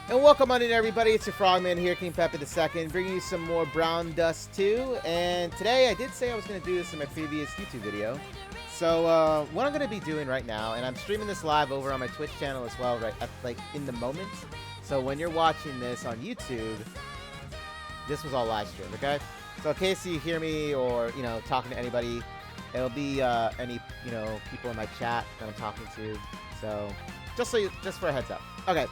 And welcome on in, everybody. It's your Frogman here, King Pepe II, bringing you some more Brown Dust 2. And today, I did say I was going to do this in my previous YouTube video. So, what I'm going to be doing right now, and I'm streaming this live over on my Twitch channel as well, right at, like, in the moment. So, when you're watching this on YouTube, this was all live streamed, okay? So, in case you hear me or, talking to anybody, it'll be any, people in my chat that I'm talking to. So, just for a heads up. Okay.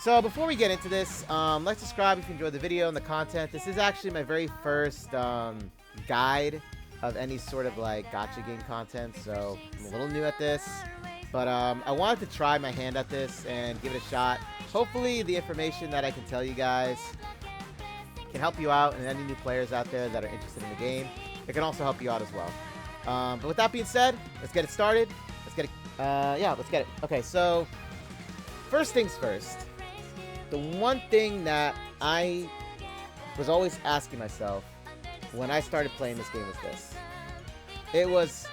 So before we get into this, like, subscribe if you enjoyed the video and the content. This is actually my very first guide of any sort of like gacha game content, so I'm a little new at this. But I wanted to try my hand at this and give it a shot. Hopefully the information that I can tell you guys can help you out and any new players out there that are interested in the game. It can also help you out as well. But with that being said, let's get it started. Let's get it. Let's get it. Okay, so first things first. The one thing that I was always asking myself when I started playing this game was this. It was,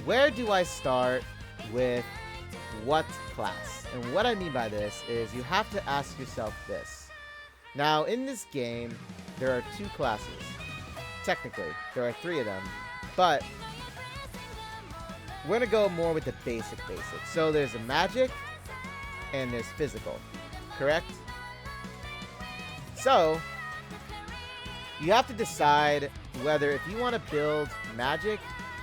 where do I start with what class? And what I mean by this is you have to ask yourself this. Now, in this game, there are two classes. Technically, there are three of them. But we're going to go more with the basic. So there's a magic and there's physical. Correct? So, you have to decide whether if you want to build magic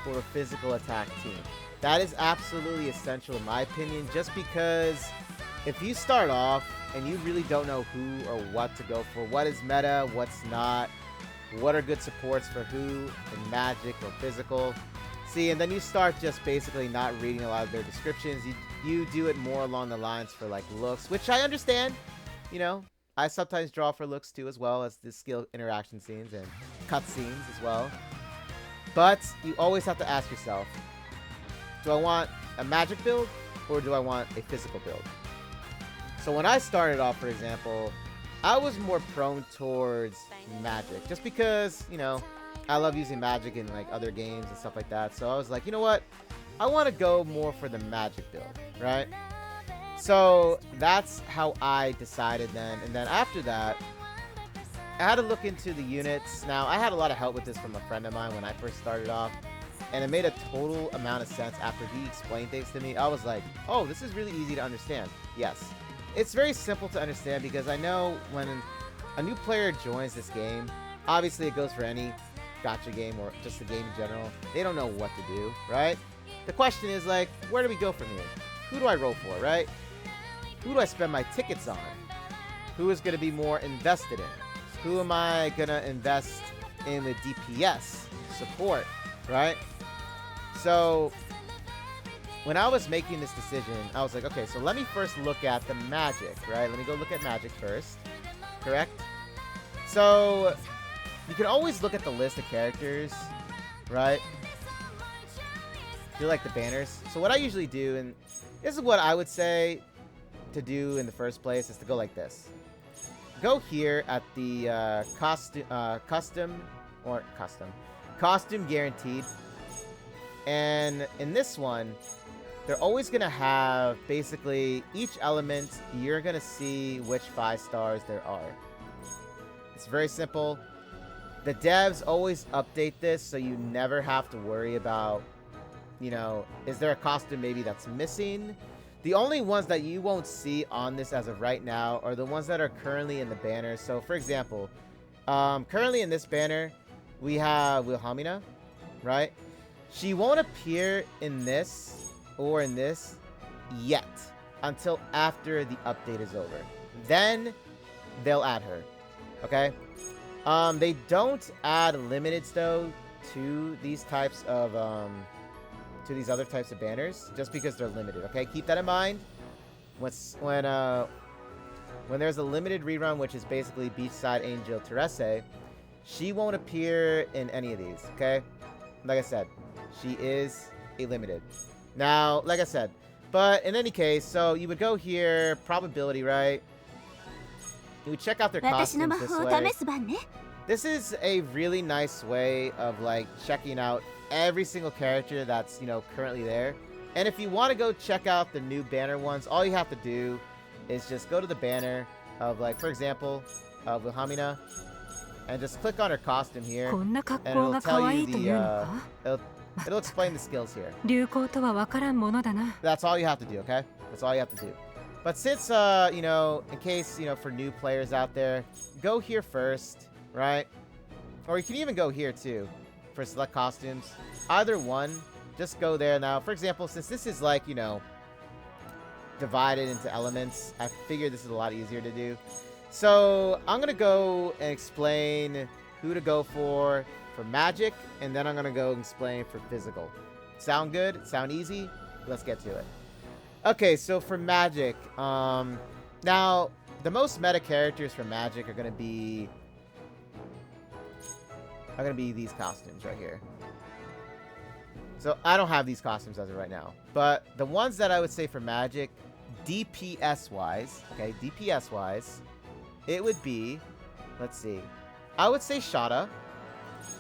or a physical attack team. That is absolutely essential in my opinion, just because if you start off and you really don't know who or what to go for, what is meta, what's not, what are good supports for who in magic or physical. See, and then you start just basically not reading a lot of their descriptions. You do it more along the lines for like looks, which I understand. I sometimes draw for looks too, as well as the skill interaction scenes and cut scenes as well. But you always have to ask yourself, do I want a magic build or do I want a physical build? So when I started off, for example, I was more prone towards magic, just because, I love using magic in like other games and stuff like that. So I was like, you know what? I want to go more for the magic build, right? So that's how I decided then. And then after that, I had to look into the units. Now, I had a lot of help with this from a friend of mine when I first started off. And it made a total amount of sense after he explained things to me. I was like, oh, this is really easy to understand. Yes. It's very simple to understand because I know when a new player joins this game, obviously it goes for any gacha game or just the game in general. They don't know what to do, right? The question is like, where do we go from here? Who do I roll for, right? Who do I spend my tickets on? Who is going to be more invested in? Who am I going to invest in with DPS support, right? So when I was making this decision, I was like, okay, so let me first look at the magic, right? Let me go look at magic first, correct? So you can always look at the list of characters, right? Do like the banners. So what I usually do, and this is what I would say to do in the first place, is to go like this. Go here at the costume guaranteed. And in this one, they're always going to have basically each element. You're going to see which 5 stars there are. It's very simple. The devs always update this, so you never have to worry about, is there a costume maybe that's missing? The only ones that you won't see on this as of right now are the ones that are currently in the banner. So, for example, currently in this banner, we have Wilhelmina, right? She won't appear in this or in this yet until after the update is over. Then they'll add her, okay? They don't add limiteds, though, to these types of, to these other types of banners, just because they're limited, okay? Keep that in mind. When there's a limited rerun, which is basically Beachside Angel Terese, she won't appear in any of these, okay? Like I said, she is a limited. Now, like I said, but in any case, so you would go here, probability, right? You would check out their costumes this way. This is a really nice way of like checking out every single character that's, currently there. And if you want to go check out the new banner ones, all you have to do is just go to the banner of, like, for example, of Wilhelmina, and just click on her costume here, こんな and 格好 it'll が tell 可愛 you いとい the うのか it'll explain the skills here. 流行とは分からんものだな That's all you have to do, okay? That's all you have to do. But since, you know, in case, you know, for new players out there, go here first, right? Or you can even go here too for select costumes. Either one, just go there now. For example, since this is like, you know, divided into elements, I figured this is a lot easier to do. So I'm going to go and explain who to go for magic, and then I'm going to go and explain for physical. Sound good? Sound easy? Let's get to it. Okay, so for magic, now the most meta characters for magic are gonna be these costumes right here. So I don't have these costumes as of right now, but the ones that I would say for magic, DPS wise, okay, DPS wise, it would be, let's see, I would say Shada.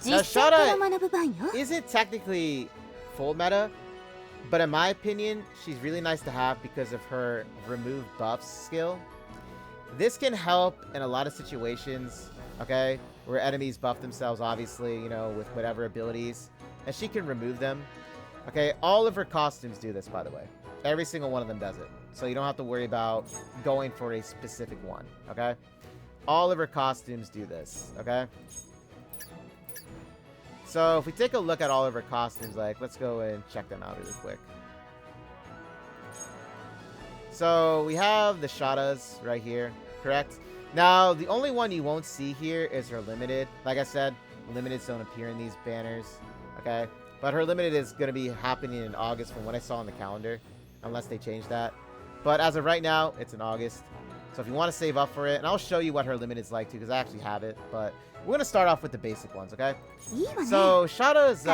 Now Shada isn't technically full meta, but in my opinion, she's really nice to have because of her remove buffs skill. This can help in a lot of situations, okay, where enemies buff themselves, obviously, you know, with whatever abilities, and she can remove them. Okay, all of her costumes do this, by the way. Every single one of them does it. So you don't have to worry about going for a specific one, okay? All of her costumes do this, okay? So if we take a look at all of her costumes, like, let's go and check them out really quick. So we have the Shadas right here, correct? Now, the only one you won't see here is her limited. Like I said, limiteds don't appear in these banners, okay? But her limited is going to be happening in August from what I saw on the calendar, unless they change that. But as of right now, it's in August. So if you want to save up for it, and I'll show you what her limit is like too, because I actually have it. But we're going to start off with the basic ones, okay? So Shada's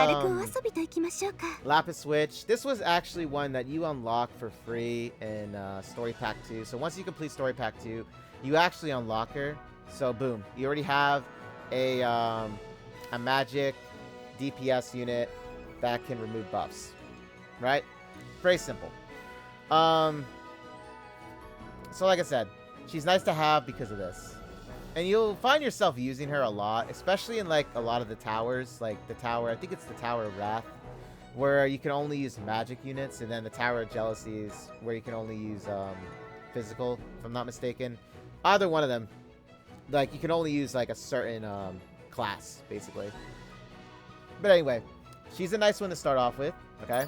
Lapis Switch. This was actually one that you unlock for free in Story Pack 2. So once you complete Story Pack 2, you actually unlock her. So boom, you already have a magic DPS unit that can remove buffs, right? Very simple. So like I said, she's nice to have because of this. And you'll find yourself using her a lot, especially in like a lot of the towers, like the tower, I think it's the Tower of Wrath, where you can only use magic units, and then the Tower of Jealousy is where you can only use physical, if I'm not mistaken. Either one of them, like you can only use like a certain class, basically. But anyway, she's a nice one to start off with, okay?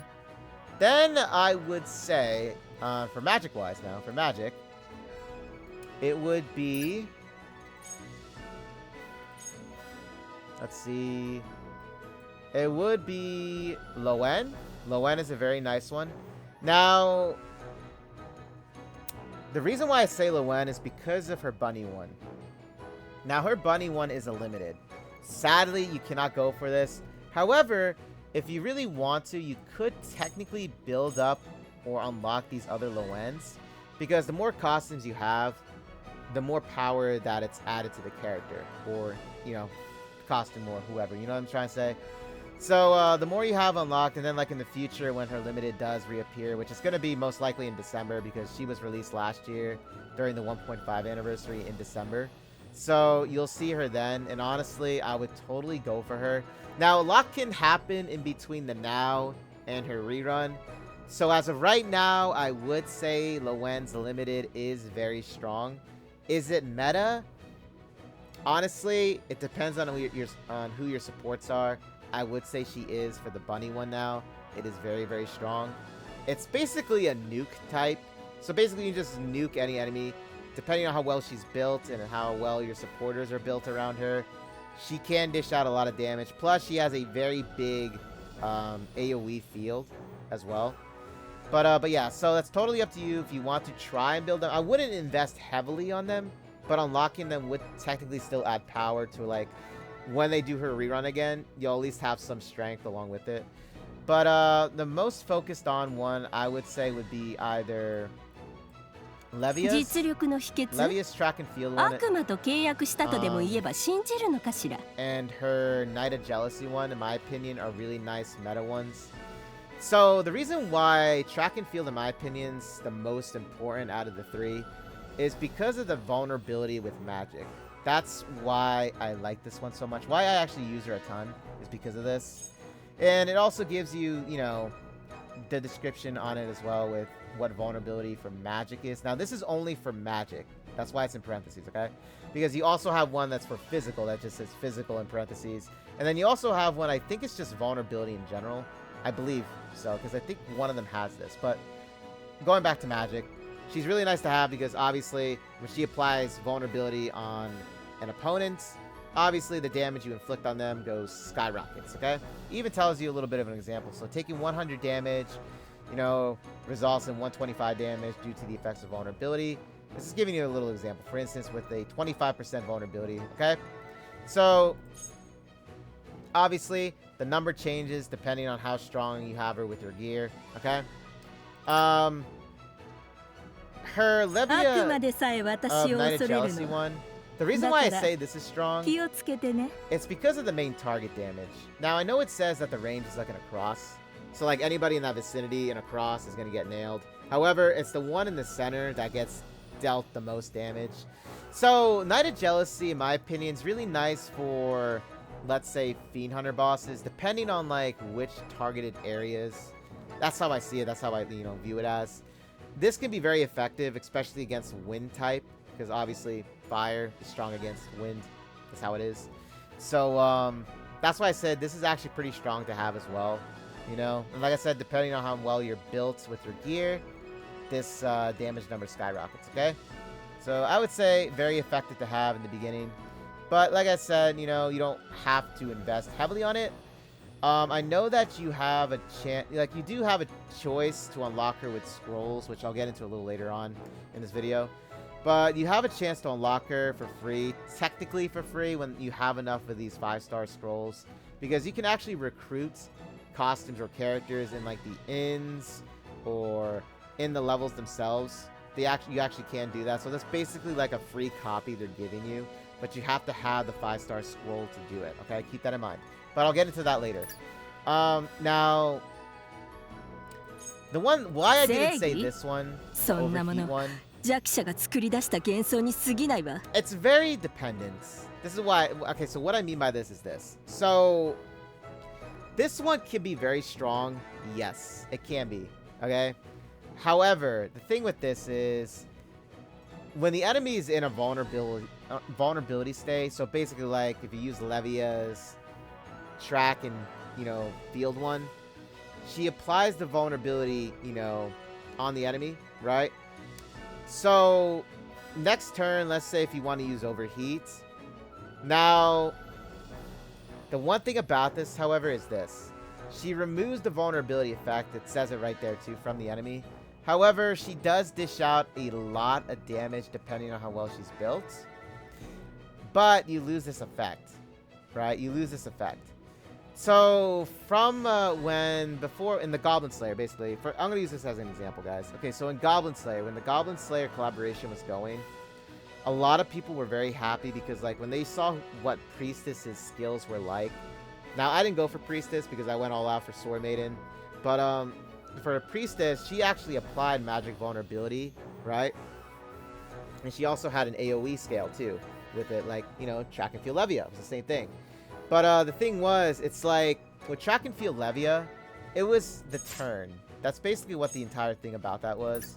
Then I would say, for magic-wise now, for magic, it would be... Let's see... It would be Lowen. Lowen is a very nice one. Now, the reason why I say Lowen is because of her bunny one. Now, her bunny one is a limited. Sadly, you cannot go for this. However, if you really want to, you could technically build up or unlock these other Lowens, because the more costumes you have, the more power that it's added to the character, or, you know, costume or whoever, you know what I'm trying to say? So, the more you have unlocked, and then, like, in the future, when her limited does reappear, which is going to be most likely in December, because she was released last year during the 1.5 anniversary in December. So, you'll see her then, and honestly, I would totally go for her. Now, a lot can happen in between the now and her rerun. So, as of right now, I would say Lowen's limited is very strong. Is it meta? Honestly, it depends on who your supports are. I would say she is for the bunny one now. It is very, very strong. It's basically a nuke type. So basically you just nuke any enemy. Depending on how well she's built and how well your supporters are built around her, she can dish out a lot of damage. Plus she has a very big AoE field as well. But yeah, so that's totally up to you if you want to try and build them. I wouldn't invest heavily on them, but unlocking them would technically still add power to, like, when they do her rerun again, you'll at least have some strength along with it. But the most focused on one, I would say, would be either Levia's track and field one, and her Night of Jealousy one, in my opinion, are really nice meta ones. So the reason why track and field, in my opinion, is the most important out of the three is because of the vulnerability with magic. That's why I like this one so much. Why I actually use her a ton is because of this. And it also gives you, you know, the description on it as well with what vulnerability for magic is. Now, this is only for magic. That's why it's in parentheses, okay? Because you also have one that's for physical that just says physical in parentheses. And then you also have one, I think it's just vulnerability in general. I believe so, because I think one of them has this. But going back to magic, she's really nice to have because obviously when she applies vulnerability on an opponent, obviously the damage you inflict on them goes skyrockets, okay? It even tells you a little bit of an example. So taking 100 damage, you know, results in 125 damage due to the effects of vulnerability. This is giving you a little example. For instance, with a 25% vulnerability, okay? So, obviously, the number changes depending on how strong you have her with your gear, okay? Her Levia of Night of Jealousy one, the reason why I say this is strong, it's because of the main target damage. Now, I know it says that the range is like an across, so like anybody in that vicinity in a cross is going to get nailed. However, it's the one in the center that gets dealt the most damage. So, Night of Jealousy, in my opinion, is really nice for, let's say, Fiend Hunter bosses, depending on like which targeted areas. That's how I see it. That's how I, you know, view it as. This can be very effective, especially against wind type, because obviously fire is strong against wind. That's how it is. So, that's why I said this is actually pretty strong to have as well. You know, and like I said, depending on how well you're built with your gear, this damage number skyrockets, okay? So I would say very effective to have in the beginning. But like I said, you know, you don't have to invest heavily on it. I know that you have a chance, like you do have a choice to unlock her with scrolls, which I'll get into a little later on in this video. But you have a chance to unlock her for free, technically for free, when you have enough of these 5-star scrolls. Because you can actually recruit costumes or characters in like the inns or in the levels themselves. You actually can do that. So that's basically like a free copy they're giving you, but you have to have the 5-star scroll to do it. Okay, keep that in mind. But I'll get into that later. Now, the one why I didn't say this one over Heat one. It's very dependent. This is why. Okay, so what I mean by this is this. So this one can be very strong. Yes, it can be. Okay. However, the thing with this is when the enemy is in a vulnerability state, so basically like if you use Levia's track and, you know, field one, she applies the vulnerability, you know, on the enemy, right? So next turn, let's say if you want to use overheat. Now, the one thing about this, however, is this. She removes the vulnerability effect. It says it right there too from the enemy. However, she does dish out a lot of damage depending on how well she's built. But you lose this effect, right? You lose this effect. So from before in the Goblin Slayer, basically, I'm gonna use this as an example, guys. Okay, so in Goblin Slayer, when the Goblin Slayer collaboration was going, a lot of people were very happy because like when they saw what Priestess's skills were like. Now I didn't go for Priestess because I went all out for Sword Maiden, but for a Priestess, she actually applied magic vulnerability, right? And she also had an AoE scale too with it, like, you know, Track and Field Levia. It was the same thing. But the thing was, it's like with Track and Field Levia, it was the turn. That's basically what the entire thing about that was.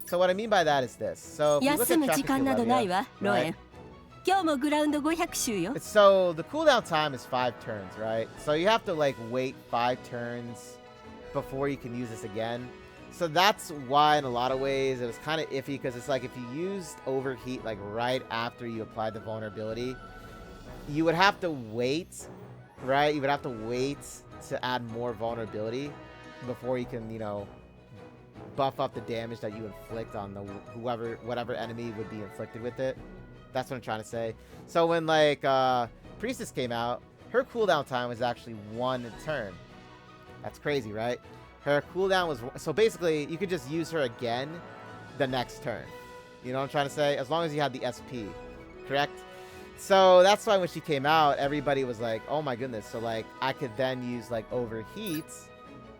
So what I mean by that is this. So if you look at Track and Field Levia, right? So the cooldown time is 5 turns, right? So you have to like wait 5 turns before you can use this again. So that's why in a lot of ways it was kind of iffy, because it's like if you used overheat like right after you applied the vulnerability, you would have to wait, right? You would have to wait to add more vulnerability before you can, you know, buff up the damage that you inflict on the whatever enemy would be inflicted with it. That's what I'm trying to say. So when like Priestess came out, her cooldown time was actually 1 turn. That's crazy, right? Her cooldown was... So basically, you could just use her again the next turn. You know what I'm trying to say? As long as you had the SP. Correct? So that's why when she came out, everybody was like, oh my goodness. So like, I could then use like overheat,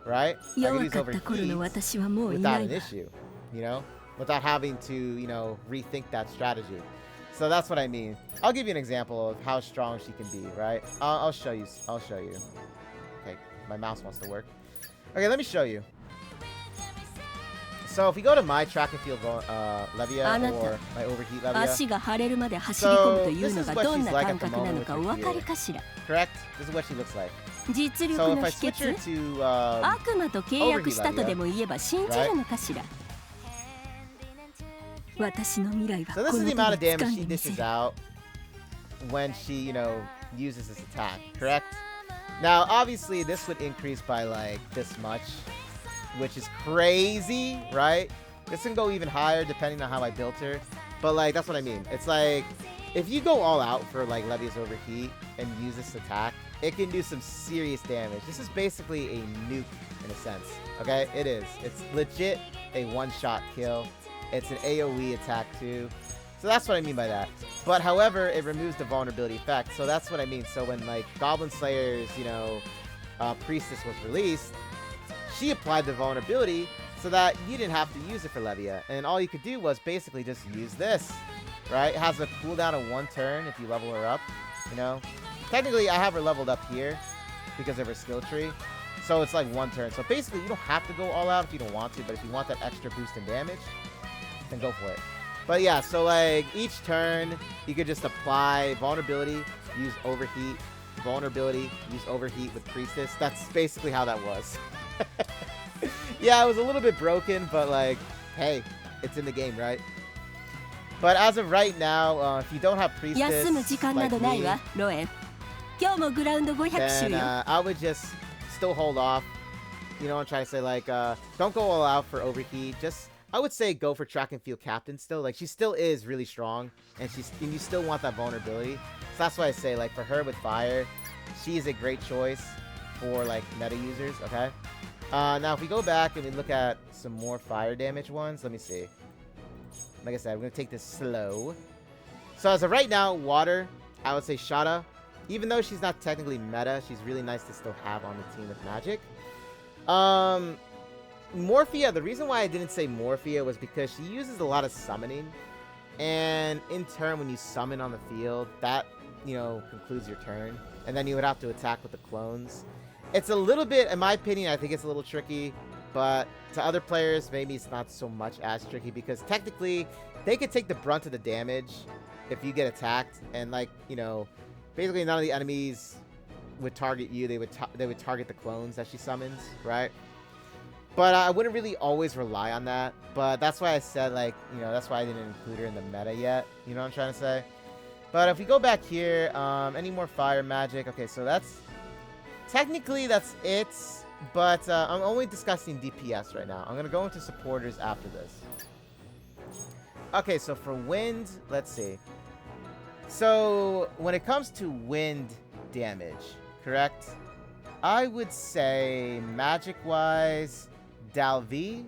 right? I could use overheat without an issue, you know? without having to, you know, rethink that strategy. So that's what I mean. I'll give you an example of how strong she can be, right? I'll show you. I'll show you. Okay, my mouse wants to work. Okay, let me show you. So if we go to my track and field Levia or my overheat Levia. So this is what she's like at the moment with her gear. Correct? This is what she looks like. So if I switch her to overheat Levia, right? So this is the amount of damage she dishes out when she, you know, uses this attack, correct? Now, obviously, this would increase by, like, this much, which is crazy, right? This can go even higher depending on how I built her. But, like, that's what I mean. It's like, if you go all out for, like, Levia's Overheat and use this attack, it can do some serious damage. This is basically a nuke, in a sense, okay? It is. It's legit a one-shot kill. It's an AoE attack too. So that's what I mean by that. But however, it removes the vulnerability effect. So that's what I mean. So when like Goblin Slayer's, you know, Priestess was released, she applied the vulnerability so that you didn't have to use it for Levia. And all you could do was basically just use this, right? It has a cooldown of 1 turn if you level her up, you know. Technically, I have her leveled up here because of her skill tree. So it's like 1 turn. So basically, you don't have to go all out if you don't want to. But if you want that extra boost in damage, then go for it. But yeah, so like each turn you could just apply vulnerability, use overheat, vulnerability, use overheat with Priestess. That's basically how that was. Yeah, it was a little bit broken, but like, hey, it's in the game, right? But as of right now, if you don't have Priestess like me, then I would just still hold off. You know what I'm trying to say? Like, don't go all out for overheat. Just I would say go for track and field captain still. Like, she still is really strong, and you still want that vulnerability. So that's why I say, like, for her with fire, she is a great choice for, like, meta users, okay? Now, if we go back and we look at some more fire damage ones, let me see. Like I said, I'm going to take this slow. So as of right now, water, I would say Shada. Even though she's not technically meta, she's really nice to still have on the team with magic. Morphia, the reason why I didn't say Morphia was because she uses a lot of summoning, and in turn when you summon on the field, that, you know, concludes your turn, and then you would have to attack with the clones. It's a little bit, in my opinion, I think it's a little tricky, but to other players maybe it's not so much as tricky, because technically they could take the brunt of the damage if you get attacked, and like, you know, basically none of the enemies would target you. They would target the clones that she summons, right? But I wouldn't really always rely on that. But that's why I said, like, you know, that's why I didn't include her in the meta yet. You know what I'm trying to say? But if we go back here, any more fire magic? Okay, so that's... Technically, that's it. But I'm only discussing DPS right now. I'm going to go into supporters after this. Okay, so for wind, let's see. So when it comes to wind damage, correct? I would say magic-wise... Dalvi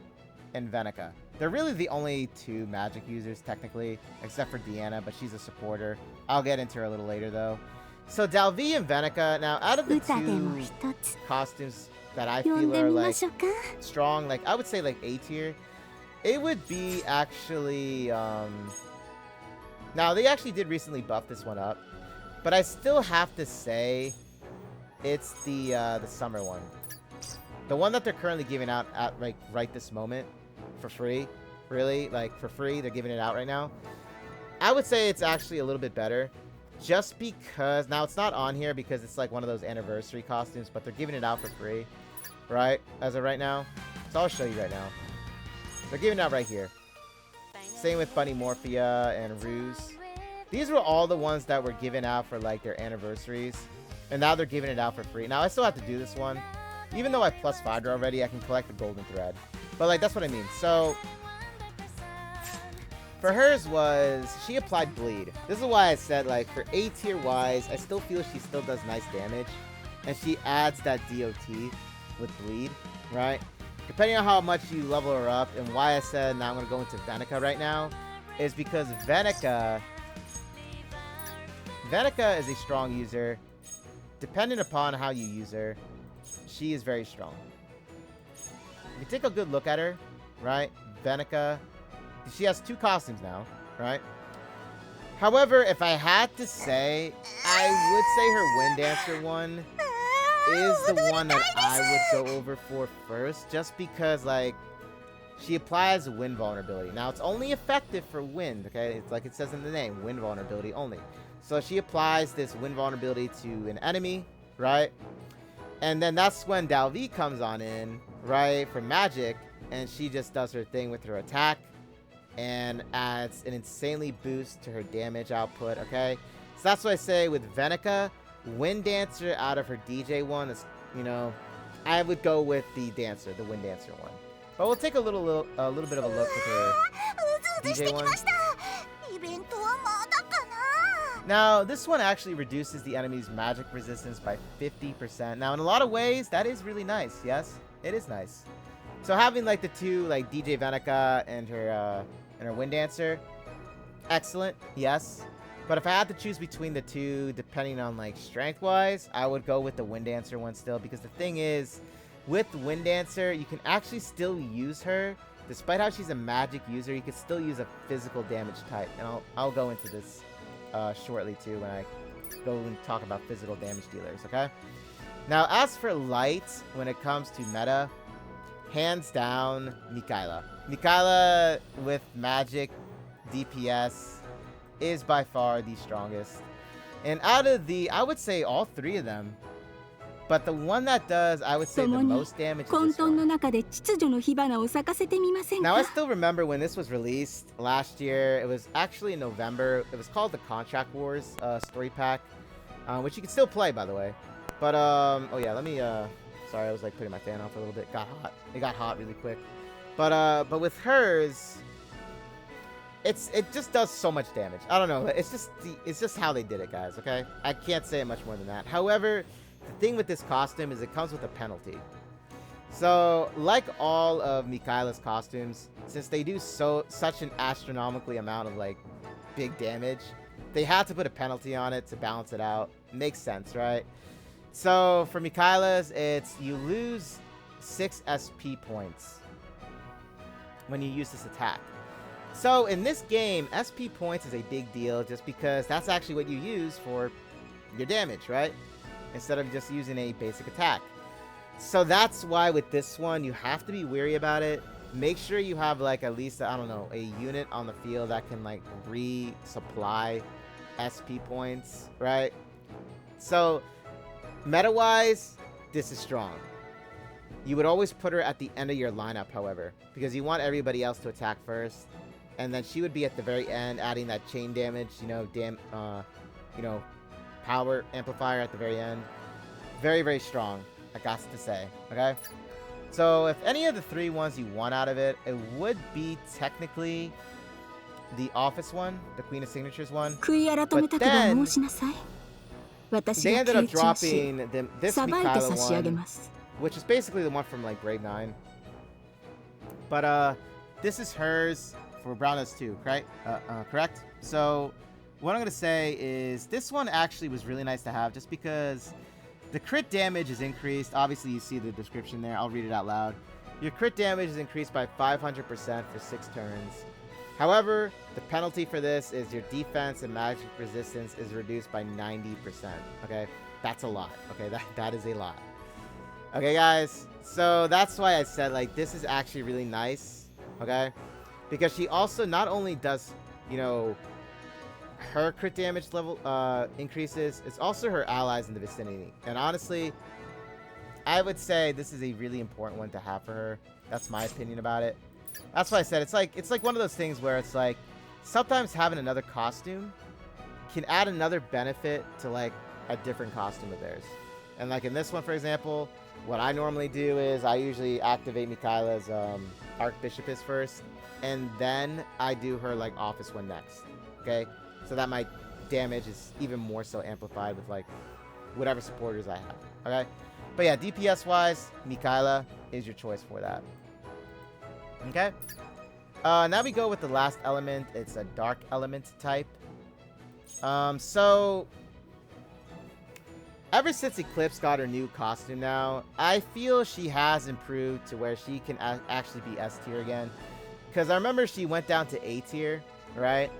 and Venica. They're really the only 2 magic users, technically, except for Deanna, but she's a supporter. I'll get into her a little later, though. So Dalvi and Venica, now, out of the 2 costumes that I feel are, like, strong, like, I would say, like, A tier, it would be actually, now, they actually did recently buff this one up, but I still have to say it's the summer one. The one that they're currently giving out at right this moment for free, really, like for free, they're giving it out right now. I would say it's actually a little bit better, just because, now it's not on here because it's like one of those anniversary costumes, but they're giving it out for free, right, as of right now. So I'll show you right now. They're giving it out right here. Same with Bunny Morphia and Ruse. These were all the ones that were given out for like their anniversaries, and now they're giving it out for free. Now I still have to do this one. Even though I plus 5'd her already, I can collect the golden thread. But, like, that's what I mean. So, for hers was, she applied bleed. This is why I said, like, for A tier wise, I still feel she still does nice damage. And she adds that DOT with bleed, right? Depending on how much you level her up, and why I said now I'm going to go into Venica right now, is because Venica is a strong user. Depending upon how you use her, she is very strong. If you take a good look at her, right? Venica, she has 2 costumes now, right? However, if I had to say, I would say her Wind Dancer one is the one that I would go over for first, just because, like, she applies wind vulnerability. Now, it's only effective for wind, okay? It's like it says in the name, wind vulnerability only. So she applies this wind vulnerability to an enemy, right? And then that's when Dalvi comes on in, right, for magic, and she just does her thing with her attack and adds an insanely boost to her damage output, okay? So that's what I say with Venica. Wind Dancer out of her DJ one is, you know, I would go with the Dancer, the Wind Dancer one. But we'll take a little bit of a look with her DJ one. Now, this one actually reduces the enemy's magic resistance by 50%. Now, in a lot of ways, that is really nice. Yes, it is nice. So having like the 2, like DJ Venica and her Wind Dancer, excellent. Yes. But if I had to choose between the 2, depending on like strength-wise, I would go with the Wind Dancer one still, because the thing is, with Wind Dancer, you can actually still use her. Despite how she's a magic user, you can still use a physical damage type. And I'll go into this shortly too when I go and talk about physical damage dealers, okay? Now, as for light, when it comes to meta, hands down, Mikaela. Mikaela with magic DPS is by far the strongest. And out of I would say all 3 of them, but the one that does, I would say, the most damage is this one. Now, I still remember when this was released last year. It was actually in November. It was called the Contract Wars story pack, which you can still play, by the way. But, oh yeah, let me, sorry, I was like putting my fan off a little bit. Got hot. It got hot really quick. But with hers, it just does so much damage. I don't know. It's just how they did it, guys, okay? I can't say much more than that. However, the thing with this costume is it comes with a penalty. So, like all of Mikaela's costumes, since they do such an astronomically amount of, like, big damage, they had to put a penalty on it to balance it out. Makes sense, right? So, for Mikaela's, it's you lose 6 SP points when you use this attack. So, in this game, SP points is a big deal just because that's actually what you use for your damage, right? Instead of just using a basic attack. So that's why with this one, you have to be wary about it. Make sure you have, like, at least, I don't know, a unit on the field that can, like, resupply SP points, right? So, meta-wise, this is strong. You would always put her at the end of your lineup, however, because you want everybody else to attack first. And then she would be at the very end, adding that chain damage, you know, power amplifier at the very end. Very, very strong, I got to say, okay? So if any of the 3 ones you want out of it, it would be technically the Office one, the Queen of Signatures one. But then they ended up dropping this Mikaela one, which is basically the one from like Brave 9. But this is hers for Brown Nose 2, right? Correct? So what I'm going to say is this one actually was really nice to have just because the crit damage is increased. Obviously, you see the description there. I'll read it out loud. Your crit damage is increased by 500% for 6 turns. However, the penalty for this is your defense and magic resistance is reduced by 90%. Okay? That's a lot. Okay? That is a lot. Okay, guys? So that's why I said, like, this is actually really nice. Okay? Because she also not only does, you know, her crit damage level increases, it's also her allies in the vicinity. And honestly, I would say this is a really important one to have for her. That's my opinion about it. That's why I said it's like one of those things where it's like sometimes having another costume can add another benefit to like a different costume of theirs. And like in this one, for example, what I normally do is I usually activate Mikaela's Archbishopess first, and then I do her like Office one next. Okay? So that my damage is even more so amplified with like whatever supporters I have. Okay? But yeah, DPS wise, Mikaela is your choice for that. Okay? Now we go with the last element. It's a dark element type. So ever since Eclipse got her new costume now, I feel she has improved to where she can actually be S tier again. Because I remember she went down to A tier, right?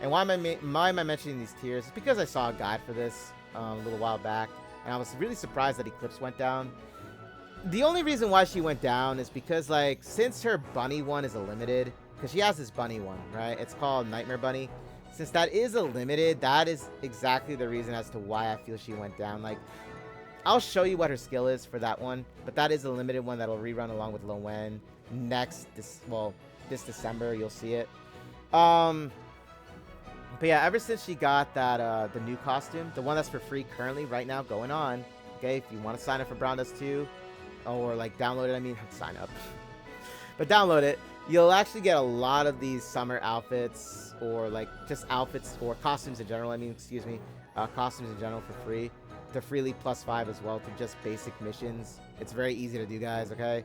And why am I mentioning these tiers? It's because I saw a guide for this a little while back, and I was really surprised that Eclipse went down. The only reason why she went down is because, like, since her bunny one is a limited, because she has this bunny one, right? It's called Nightmare Bunny. Since that is a limited, that is exactly the reason as to why I feel she went down. Like, I'll show you what her skill is for that one, but that is a limited one that'll rerun along with Lowen this December. You'll see it. But yeah, ever since she got that the new costume, the one that's for free currently right now going on. Okay, if you want to sign up for Brown Dust 2, or like download it, I mean sign up, but download it. You'll actually get a lot of these summer outfits, or like just outfits or costumes in general. I mean, excuse me, costumes in general for free. They're freely +5 as well through just basic missions. It's very easy to do, guys. Okay.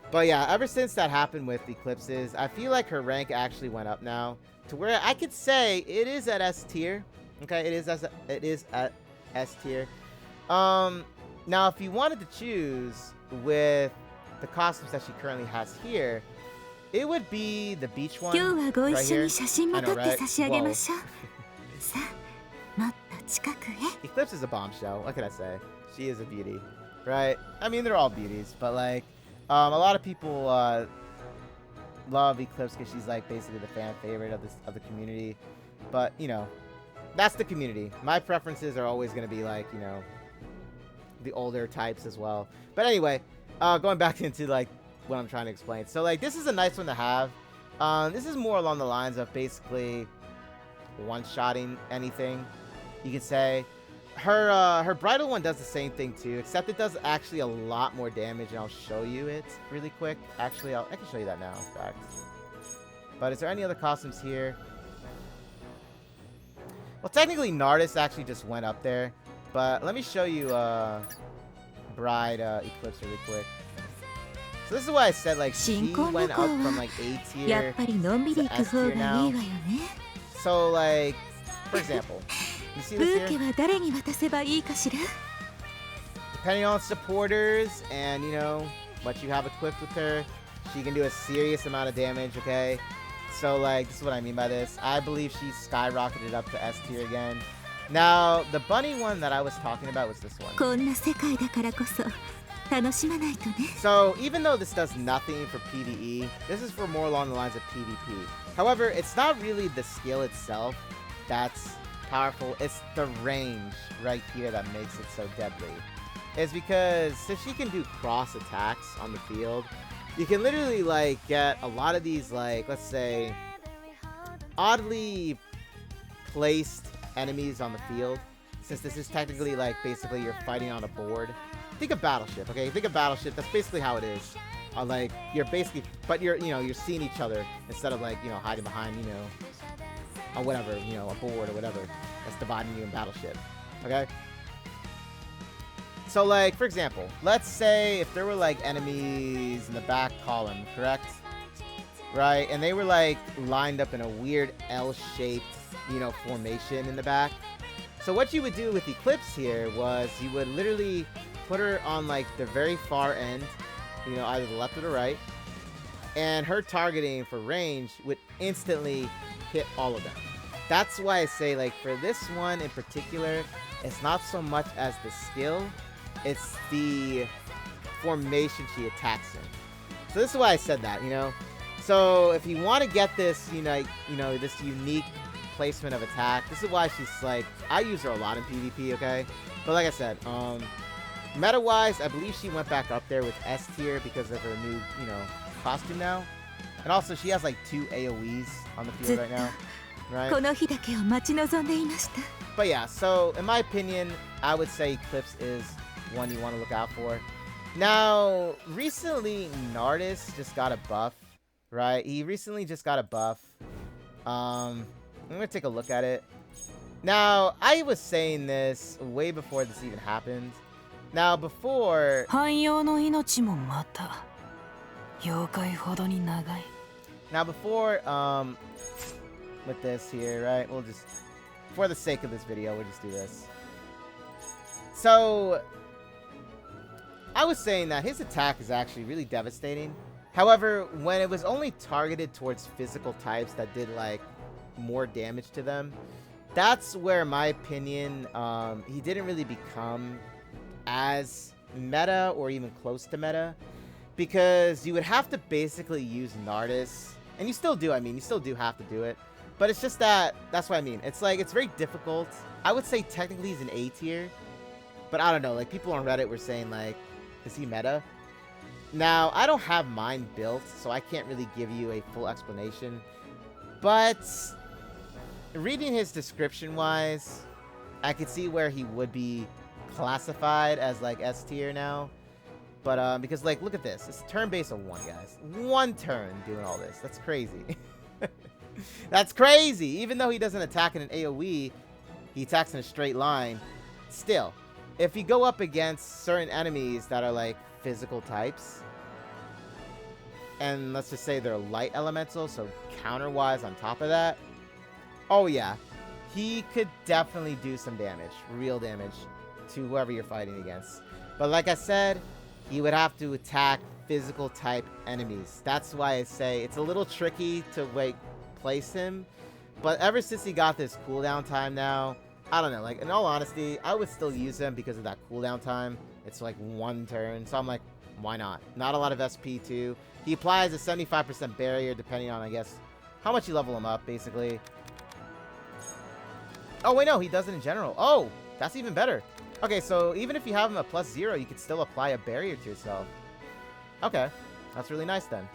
But yeah, ever since that happened with Eclipses, I feel like her rank actually went up now to where I could say it is at S tier. Okay, it is at S tier. Now if you wanted to choose with the costumes that she currently has here, it would be the beach one 今日はご一 right 緒 here. に写真も I 撮 know, って right? 差し上げま Whoa. しょう。さあ、もっと近くへ。 Eclipse is a bombshell. What can I say? She is a beauty, right? I mean, they're all beauties, but like, a lot of people love Eclipse because she's like basically the fan favorite of the community. But you know, that's the community. My preferences are always going to be like, you know, the older types as well. But anyway, going back into like what I'm trying to explain. So like, this is a nice one to have. This is more along the lines of basically one-shotting anything, you could say. Her bridal one does the same thing too, except it does actually a lot more damage, and I'll show you it really quick. Actually, I can show you that now, in fact. But is there any other costumes here? Well, technically, Nardis actually just went up there, but let me show you Bride Eclipse really quick. So this is why I said like she went up from like A やっ tier ぱりのんび to り行く S 方 tier がいい now. わよね。 So like, for example, you see ブ this ーケ here? は誰に渡せばいいかしら？ Depending on supporters and you know what you have equipped with her, she can do a serious amount of damage. Okay, so like this is what I mean by this. I believe she skyrocketed up to S tier again. Now the bunny one that I was talking about was this one. こんな世界だからこそ楽しまないとね。 So even though this does nothing for PvE, this is for more along the lines of PvP. However, it's not really the skill itself that's powerful. It's the range right here that makes it so deadly. It's because since she can do cross attacks on the field, you can literally like get a lot of these like, let's say, oddly placed enemies on the field. Since this is technically like basically you're fighting on a board. Think of Battleship, okay? Think of Battleship. That's basically how it is. Like you're basically, but you're seeing each other instead of like hiding behind or whatever, a board or whatever that's dividing you in Battleship. Okay. So like for example, let's say if there were like enemies in the back column, correct? Right, and they were like lined up in a weird L-shaped, formation in the back. So what you would do with Eclipse here was you would literally put her on like the very far end, either the left or the right, and her targeting for range would instantly hit all of them. That's why I say like for this one in particular, it's not so much as the skill, it's the formation she attacks in. So this is why I said that, So if you want to get this, this unique placement of attack, this is why she's like, I use her a lot in PvP, okay? But like I said, meta-wise, I believe she went back up there with S tier because of her new, costume now. And also, she has like 2 AoEs on the field right now, right? この日だけを待ち望んでいました。 But yeah, so in my opinion, I would say Eclipse is one you want to look out for. Now, recently, Nardis just got a buff, right? He recently just got a buff. I'm going to take a look at it. Now, I was saying this way before this even happened. Now, before... 汎用の命もまた妖怪ほどに長い。 Now, before, with this here, right? We'll just... For the sake of this video, we'll just do this. So... I was saying that his attack is actually really devastating. However, when it was only targeted towards physical types that did like more damage to them, that's where, in my opinion, he didn't really become as meta or even close to meta, because you would have to basically use Nardus, and you still do. I mean, you still do have to do it, but it's just that's what I mean. It's like, it's very difficult. I would say technically he's an A tier, but I don't know. Like, people on Reddit were saying like, is he meta? Now, I don't have mine built, so I can't really give you a full explanation, but reading his description wise, I could see where he would be classified as like S tier now. But because, like, look at this. It's turn base of 1, guys. 1 turn doing all this. That's crazy. That's crazy. Even though he doesn't attack in an AoE, he attacks in a straight line. Still, if you go up against certain enemies that are like physical types, and let's just say they're light elemental, so counter-wise on top of that, oh yeah, he could definitely do some damage, real damage, to whoever you're fighting against. But like I said, he would have to attack physical type enemies. That's why I say it's a little tricky to like place him. But ever since he got this cooldown time now, I don't know, like, in all honesty, I would still use him because of that cooldown time. It's like 1 turn, so I'm like, why not? Not a lot of SP too. He applies a 75% barrier depending on, I guess, how much you level him up, basically. Oh, wait, no, he does it in general. Oh, that's even better. Okay, so even if you have him at +0, you could still apply a barrier to yourself. Okay, that's really nice then.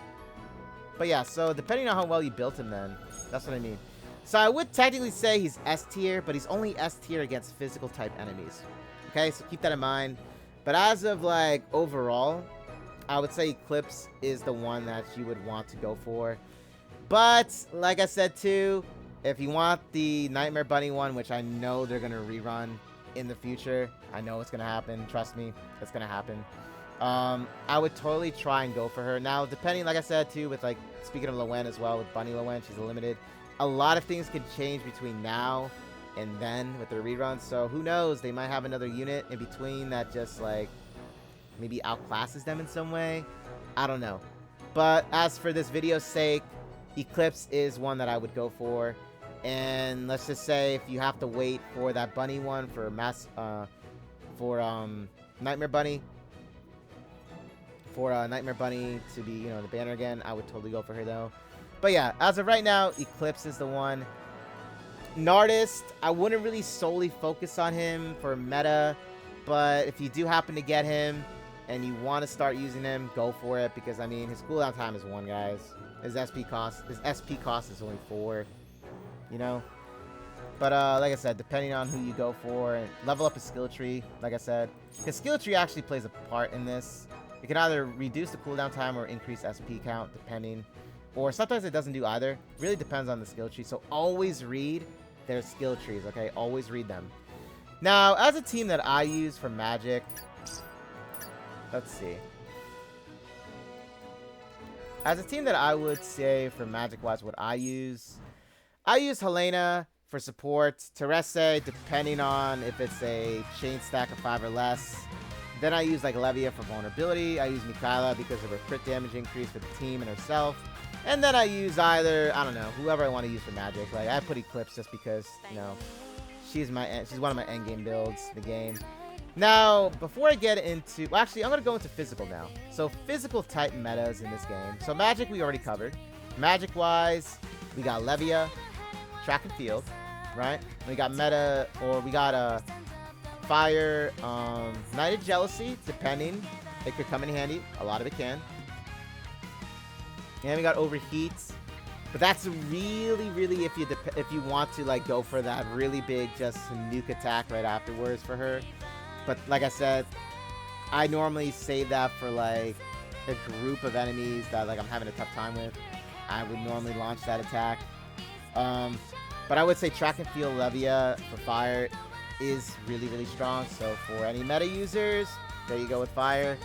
But yeah, so depending on how well you built him then, that's what I mean. So I would technically say he's S tier, but he's only S tier against physical type enemies. Okay, so keep that in mind. But as of like overall, I would say Eclipse is the one that you would want to go for. But like I said too, if you want the Nightmare Bunny one, which I know they're going to rerun in the future, I know it's going to happen. Trust me, it's going to happen. I would totally try and go for her. Now, depending, like I said too, with like, speaking of Lowen as well, with Bunny Lowen, she's a limited. A lot of things could change between now and then with the rerun. So who knows? They might have another unit in between that just like maybe outclasses them in some way. I don't know. But as for this video's sake, Eclipse is one that I would go for. And let's just say if you have to wait for that bunny one for Nightmare Bunny, Nightmare Bunny to be, you know, the banner again, I would totally go for her though. But yeah, as of right now, Eclipse is the one. Nardus, I wouldn't really solely focus on him for meta, but if you do happen to get him and you want to start using him, go for it, because I mean his cooldown time is 1, guys. His SP cost is only 4. You know? But like I said, depending on who you go for, and level up his skill tree, like I said. His skill tree actually plays a part in this. It can either reduce the cooldown time or increase SP count, depending. Or sometimes it doesn't do either. Really depends on the skill tree. So always read their skill trees, okay? Always read them. Now, as a team that I use for Magic, let's see. As a team that I would say for Magic-wise, what I use Helena for support, Terese, depending on if it's a chain stack of 5 or less. Then I use like Levia for vulnerability. I use Mikaela because of her crit damage increase for the team and herself. And then I use either, I don't know, whoever I want to use for Magic. Like I put Eclipse just because, you know, she's one of my endgame builds, the game. Now, before I get into, well, actually, I'm going to go into physical now. So physical type metas in this game. So Magic we already covered. Magic-wise, we got Levia, Track and Field, right? We got Fire, Knighted Jealousy, depending. It could come in handy. A lot of it can. And we got Overheat. But that's really if you want to like go for that really big just nuke attack right afterwards for her. But like I said, I normally save that for like a group of enemies that like I'm having a tough time with. I would normally launch that attack. But I would say Track and Field Levia for Fire is really strong. So for any meta users, there you go with Fire.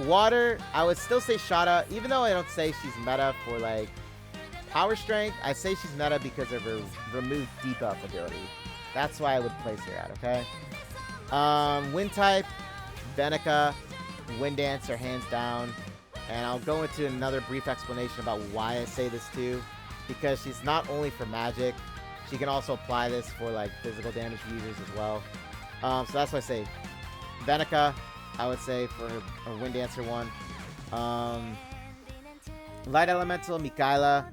Water, I would still say Shada, even though I don't say she's meta for like power strength. I say she's meta because of her remove debuff ability. That's why I would place her at, okay? Wind type, Venica, Wind Dancer, hands down. And I'll go into another brief explanation about why I say this too. Because she's not only for magic, she can also apply this for like physical damage users as well. So that's why I say Venica, I would say for her Wind Dancer one. Light Elemental, Mikaela.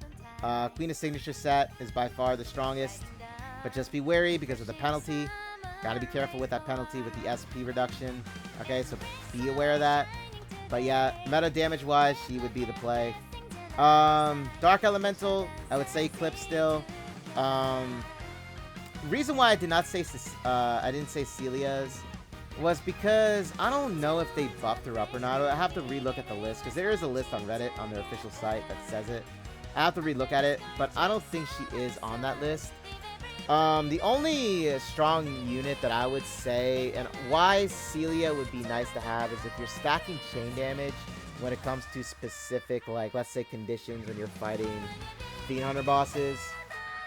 Queen of Signature set is by far the strongest. But just be wary because of the penalty. Gotta be careful with that penalty with the SP reduction. Okay, so be aware of that. But yeah, meta damage wise, she would be the play. Dark Elemental, I would say Eclipse still. Reason why I did not say I didn't say Celia's was because I don't know if they buffed her up or not. I have to relook at the list because there is a list on Reddit on their official site that says it. I have to relook at it, but I don't think she is on that list. The only strong unit that I would say, and why Celia would be nice to have, is if you're stacking chain damage when it comes to specific, like, let's say conditions when you're fighting Fiend Hunter bosses.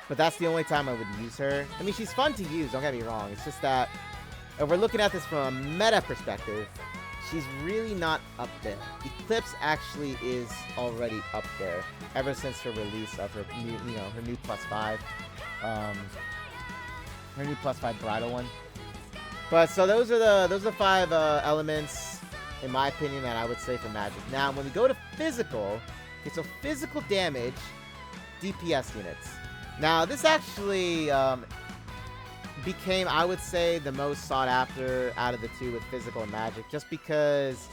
But that's the only time I would use her. I mean, she's fun to use, don't get me wrong. It's just that if we're looking at this from a meta perspective, she's really not up there. Eclipse actually is already up there ever since her release of her new, her new +5. Her new +5 bridal one. But so those are the 5 elements, in my opinion, that I would say for magic. Now, when we go to physical, okay, so physical damage, DPS units. Now, this actually became, I would say, the most sought after out of the two with physical and magic, just because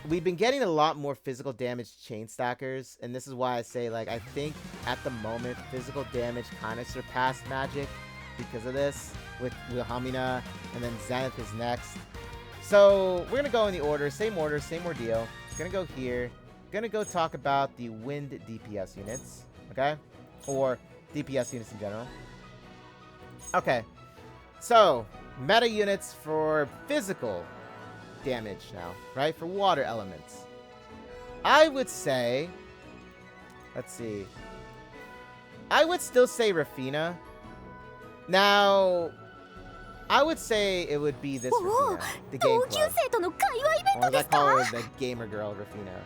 we've been getting a lot more physical damage chain stackers, and this is why I say, like, I think at the moment physical damage kind of surpassed magic because of this, with Wilhelmina, and then Zenith is next. So we're gonna go in the order, same ordeal. Gonna go here, gonna go talk about the wind DPS units, okay, or DPS units in general. Okay, so meta units for physical damage now, right? For water elements, I would say, let's see, I would still say Rafina. Now, I would say it would be this Rafina, the Game Club. Or as I call her, the Gamer Girl Rafina.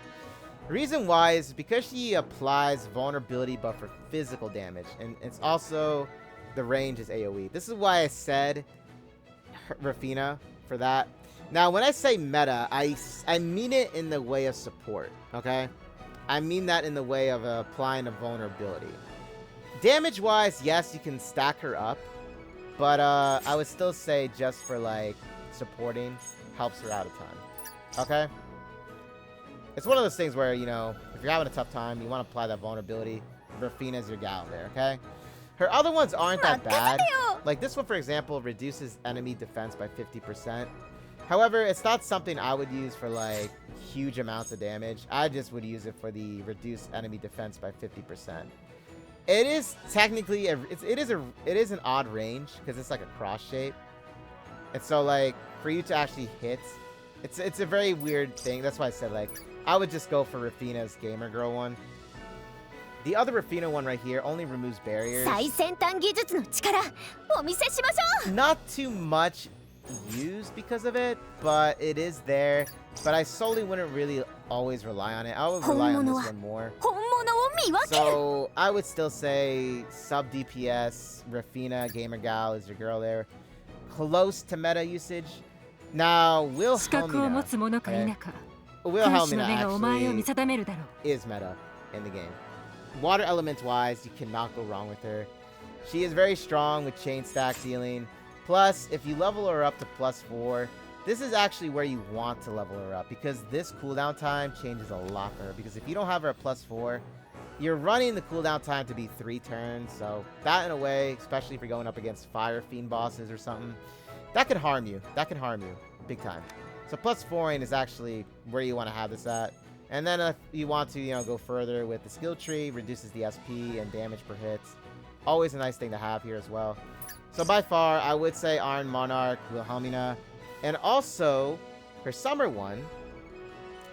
The reason why is because she applies vulnerability but for physical damage, and it's also the range is AoE. This is why I said Rafina for that. Now, when I say meta, I mean it in the way of support, okay? I mean that in the way of applying a vulnerability. Damage-wise, yes, you can stack her up, but I would still say just for, like, supporting, helps her out a ton, okay? It's one of those things where, if you're having a tough time, you want to apply that vulnerability, Rafina's your gal there, okay? Her other ones aren't that bad. Like, this one, for example, reduces enemy defense by 50%. However, it's not something I would use for, like, huge amounts of damage. I just would use it for the reduced enemy defense by 50%. It is technically, it is an odd range, because it's like a cross shape. And so, like, for you to actually hit, it's a very weird thing. That's why I said, like, I would just go for Rafina's Gamer Girl one. The other Rafina one right here only removes barriers. Not too much used because of it, but it is there. But I solely wouldn't really always rely on it. I would rely on this one more. So I would still say sub DPS, Rafina, Gamer Gal is your girl there. Close to meta usage. Now, Wilhelmina actually is meta in the game. Water element wise, you cannot go wrong with her. She is very strong with chain stack dealing. Plus, if you level her up to +4, this is actually where you want to level her up, because this cooldown time changes a lot for her. Because if you don't have her at +4, you're running the cooldown time to be 3 turns. So that, in a way, especially if you're going up against Fire Fiend bosses or something, that could harm you. That could harm you big time. So +4 is actually where you want to have this at. And then if you want to, go further with the skill tree, reduces the SP and damage per hit. Always a nice thing to have here as well. So by far, I would say Iron Monarch, Wilhelmina, and also her Summer one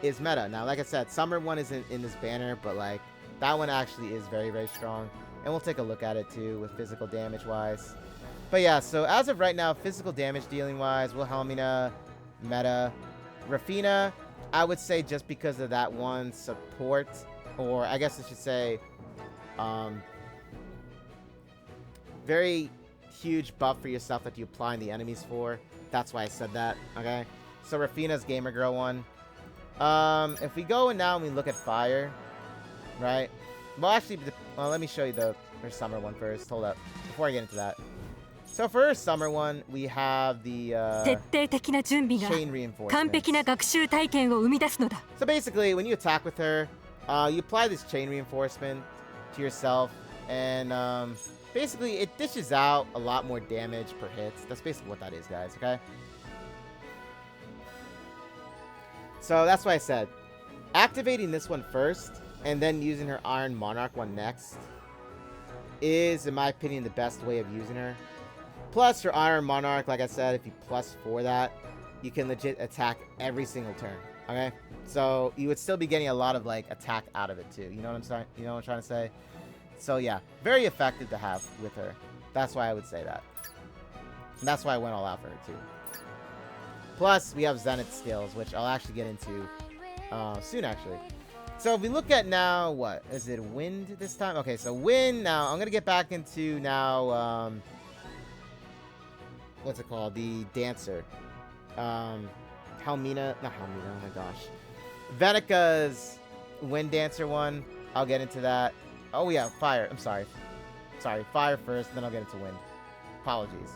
is meta. Now, like I said, Summer one isn't in this banner, but like that one actually is very, very strong. And we'll take a look at it too with physical damage wise. But yeah, so as of right now, physical damage dealing wise, Wilhelmina, meta, Rafina, I would say just because of that one support, or I guess I should say, very huge buff for yourself that you apply in the enemies for. That's why I said that, okay? So Rafina's Gamer Girl one. If we go now and we look at fire, right? Well, actually, let me show you her summer one first. Hold up, before I get into that. So for her summer one, we have the 徹底的な準備が chain 完璧な reinforcements. 学習体験を生み出すのだ。 So basically, when you attack with her, you apply this chain reinforcement to yourself, and basically it dishes out a lot more damage per hit. That's basically what that is, guys, okay? So that's why I said, activating this one first, and then using her Iron Monarch one next, is, in my opinion, the best way of using her. Plus, her Iron Monarch, like I said, if you plus 4 that, you can legit attack every single turn, okay? So, you would still be getting a lot of, like, attack out of it, too. You know what I'm saying? You know what I'm trying to say? So, yeah. Very effective to have with her. That's why I would say that. And that's why I went all out for her, too. Plus, we have Zenith skills, which I'll actually get into soon, actually. So, if we look at now, what? Is it wind this time? Okay, so wind now. I'm going to get back into now, what's it called? The dancer. Helmina. Not Helmina, oh my gosh. Venika's wind dancer one. I'll get into that. Oh, yeah, fire. I'm sorry. Sorry, fire first, then I'll get into wind. Apologies.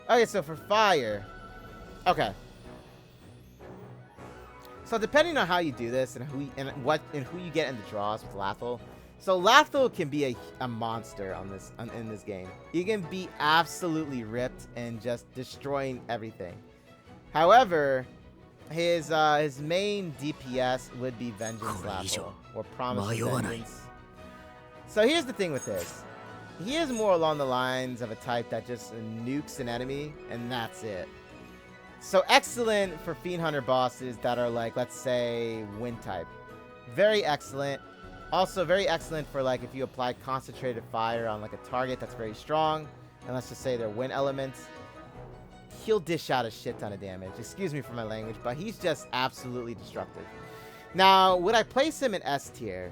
Okay, so for fire. Okay. So depending on how you do this and who you get in the draws with Lathel. So Lathel can be a monster in this game. You can be absolutely ripped and just destroying everything. However, his main DPS would be Vengeance Lathel, or Promise of Vengeance. So here's the thing with this. He is more along the lines of a type that just nukes an enemy, and that's it. So excellent for Fiend Hunter bosses that are like, let's say, wind type. Very excellent. Also very excellent for like if you apply concentrated fire on like a target that's very strong, and let's just say they're wind elements, he'll dish out a shit ton of damage. Excuse me for my language, but he's just absolutely destructive. Now, would I place him in S tier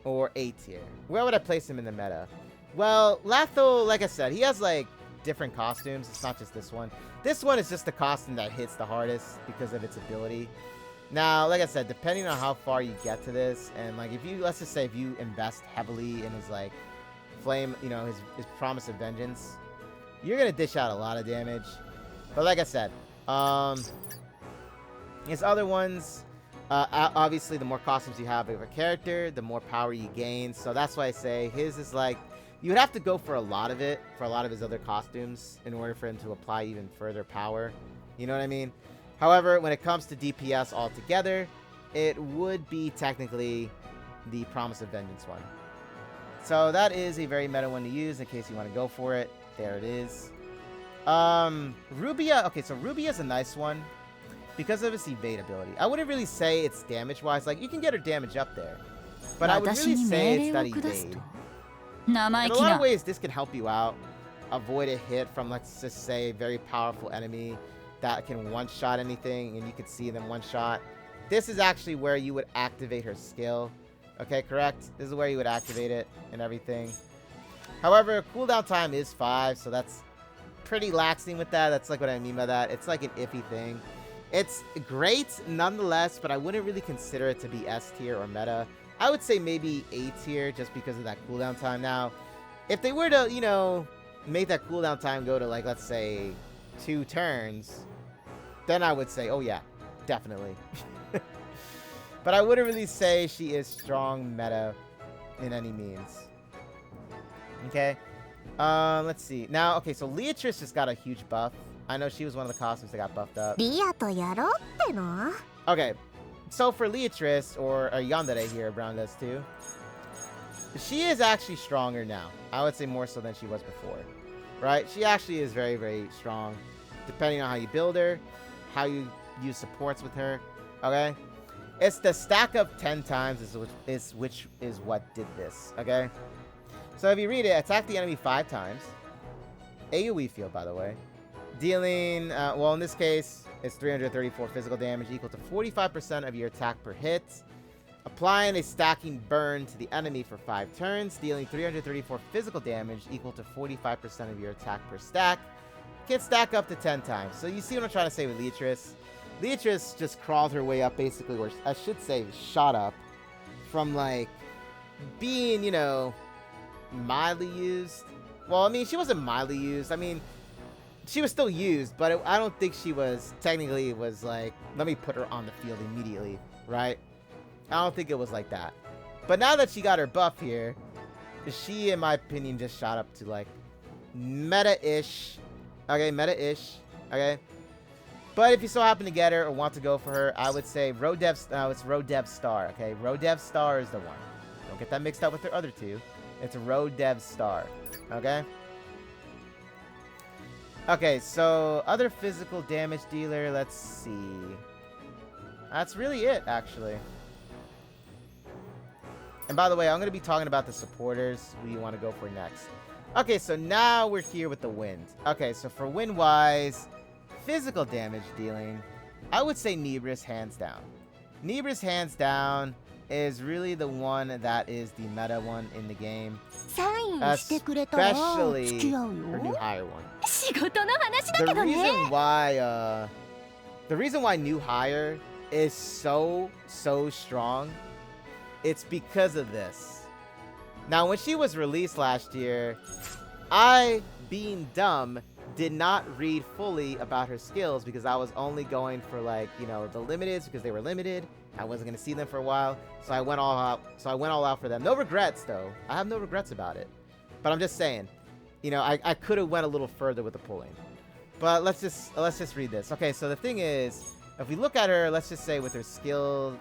or A tier? Where would I place him in the meta? Well, Lathel, like I said, he has like different costumes. It's not just this one. This one is just the costume that hits the hardest because of its ability. Now, like I said, depending on how far you get to this, and like if you, let's just say if you invest heavily in his like flame, you know, his Promise of Vengeance, you're gonna dish out a lot of damage. But like I said, his other ones, obviously the more costumes you have of a character, the more power you gain. So that's why I say his is like, you would have to go for a lot of it, for a lot of his other costumes, in order for him to apply even further power. You know what I mean? However, when it comes to DPS altogether, it would be technically the Promise of Vengeance one. So that is a very meta one to use in case you want to go for it. There it is. Rubia. Okay, so Rubia is a nice one because of its evade ability. I wouldn't really say it's damage-wise. Like, you can get her damage up there. But I would really say it's that evade. In a lot of ways, this can help you out. Avoid a hit from, let's just say, a very powerful enemy that can one-shot anything, and you can see them one-shot. This is actually where you would activate her skill. Okay, correct? This is where you would activate it and everything. However, cooldown time is 5, so that's pretty laxing with that. That's like what I mean by that. It's like an iffy thing. It's great nonetheless, but I wouldn't really consider it to be S tier or meta. I would say maybe A tier just because of that cooldown time. Now, if they were to, you know, make that cooldown time go to, like, let's say 2 turns, then I would say, oh yeah, definitely. But I wouldn't really say she is strong meta in any means. Okay. Let's see. Now, okay, so Leatrice just got a huge buff. I know she was one of the costumes that got buffed up. Okay. So for Leatrice, or Yandere here, Brown does too, she is actually stronger now. I would say more so than she was before. Right? She actually is very, very strong. Depending on how you build her, how you use supports with her. Okay? It's the stack of 10 times which is what did this. Okay? So if you read it, attack the enemy 5 times. AoE field, by the way. Dealing, well, in this case, is 334 physical damage, equal to 45% of your attack per hit. Applying a stacking burn to the enemy for 5 turns, dealing 334 physical damage, equal to 45% of your attack per stack. Can stack up to 10 times. So you see what I'm trying to say with Leatrice? Leatrice just crawled her way up, basically, or I should say shot up from, like, being, you know, mildly used. Well, I mean, she wasn't mildly used. I mean, she was still used, but I don't think she was, technically, was like, let me put her on the field immediately, right? I don't think it was like that. But now that she got her buff here, she, in my opinion, just shot up to, like, meta-ish. Okay, meta-ish. Okay. But if you so happen to get her or want to go for her, I would say it's Rodev Star. Okay, Rodev Star is the one. Don't get that mixed up with her other two. It's a Rodev Star. Okay? Okay, so other physical damage dealer, let's see. That's really it, actually. And by the way, I'm going to be talking about the supporters who you want to go for next. Okay, so now we're here with the wind. Okay, so for wind-wise, physical damage dealing, I would say Nebris hands down. Nebris hands down is really the one that is the meta one in the game. Especially her new hire one. The reason why new hire is so strong, it's because of this. Now, when she was released last year, I, being dumb, did not read fully about her skills because I was only going for, like, you know, the limiteds because they were limited. I wasn't going to see them for a while, so I went all out for them. No regrets, though. I have no regrets about it. But I'm just saying, you know, I could have went a little further with the pulling. But let's just read this. Okay, so the thing is, if we look at her, let's just say with her skill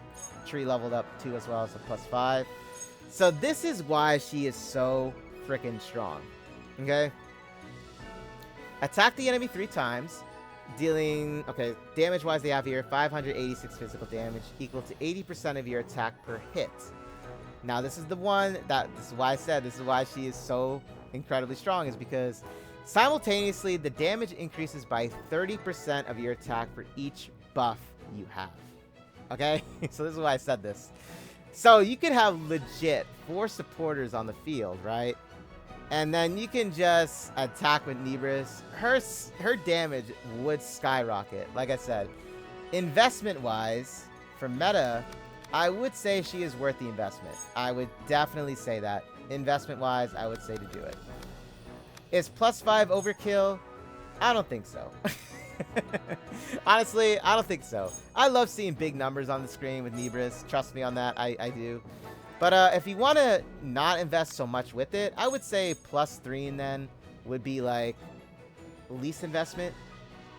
tree leveled up too as well, so +5. So this is why she is so freaking strong. Okay? Attack the enemy 3 times, dealing, okay, damage-wise they have here 586 physical damage, equal to 80% of your attack per hit. Now this is the one this is why I said this is why she is so incredibly strong, is because simultaneously the damage increases by 30% of your attack for each buff you have. Okay? So this is why I said this. So you could have legit 4 supporters on the field, right? And then you can just attack with Nebris. Her damage would skyrocket. Like I said, investment-wise, for meta, I would say she is worth the investment. I would definitely say that. Investment-wise, I would say to do it. Is +5 overkill? I don't think so. Honestly, I don't think so. I love seeing big numbers on the screen with Nebris. Trust me on that. I do. But if you want to not invest so much with it, I would say +3 and then would be like least investment.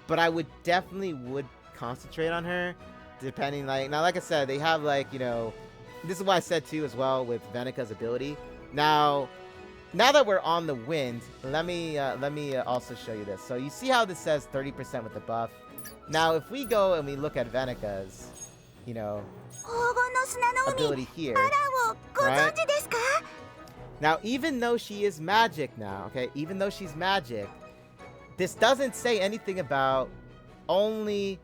But I would definitely concentrate on her, depending, like, now like I said, they have, like, you know, this is why I said too as well with Venika's ability. Now that we're on the wind, let me also show you this. So you see how this says 30% with the buff. Now if we go and we look at Venika's, you know, ability here, right? Now, even though she is magic now, okay, even though she's magic, this doesn't say anything about only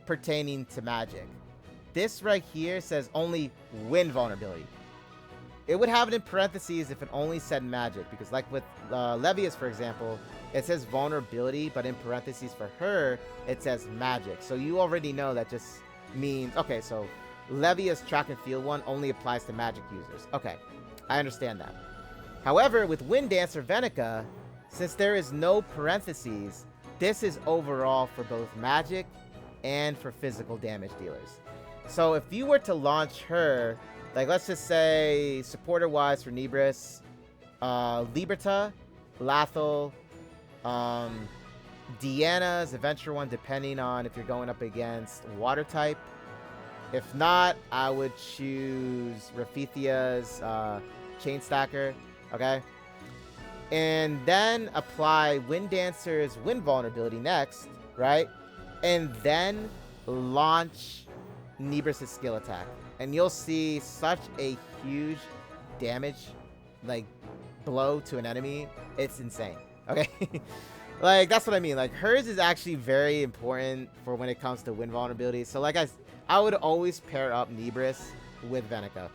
pertaining to magic. This right here says only wind vulnerability. It would have it in parentheses if it only said magic, because like with Levius, for example, it says vulnerability, but in parentheses for her, it says magic. So you already know that just means, okay, so Levius track and field one only applies to magic users. Okay, I understand that. However, with Wind Dancer Venika, since there is no parentheses, this is overall for both magic and for physical damage dealers. So if you were to launch her, like let's just say supporter-wise for Nebris, Liberta, Lathel, Deanna's Adventure one, depending on if you're going up against water type. If not, I would choose Rafithia's Chain Stacker, okay? And then apply Wind Dancer's Wind Vulnerability next, right? And then launch Nebris' skill attack. And you'll see such a huge damage, like, blow to an enemy. It's insane, okay? Like, that's what I mean. Like, hers is actually very important for when it comes to wind vulnerability. So, like, I would always pair up Nebris with Venica.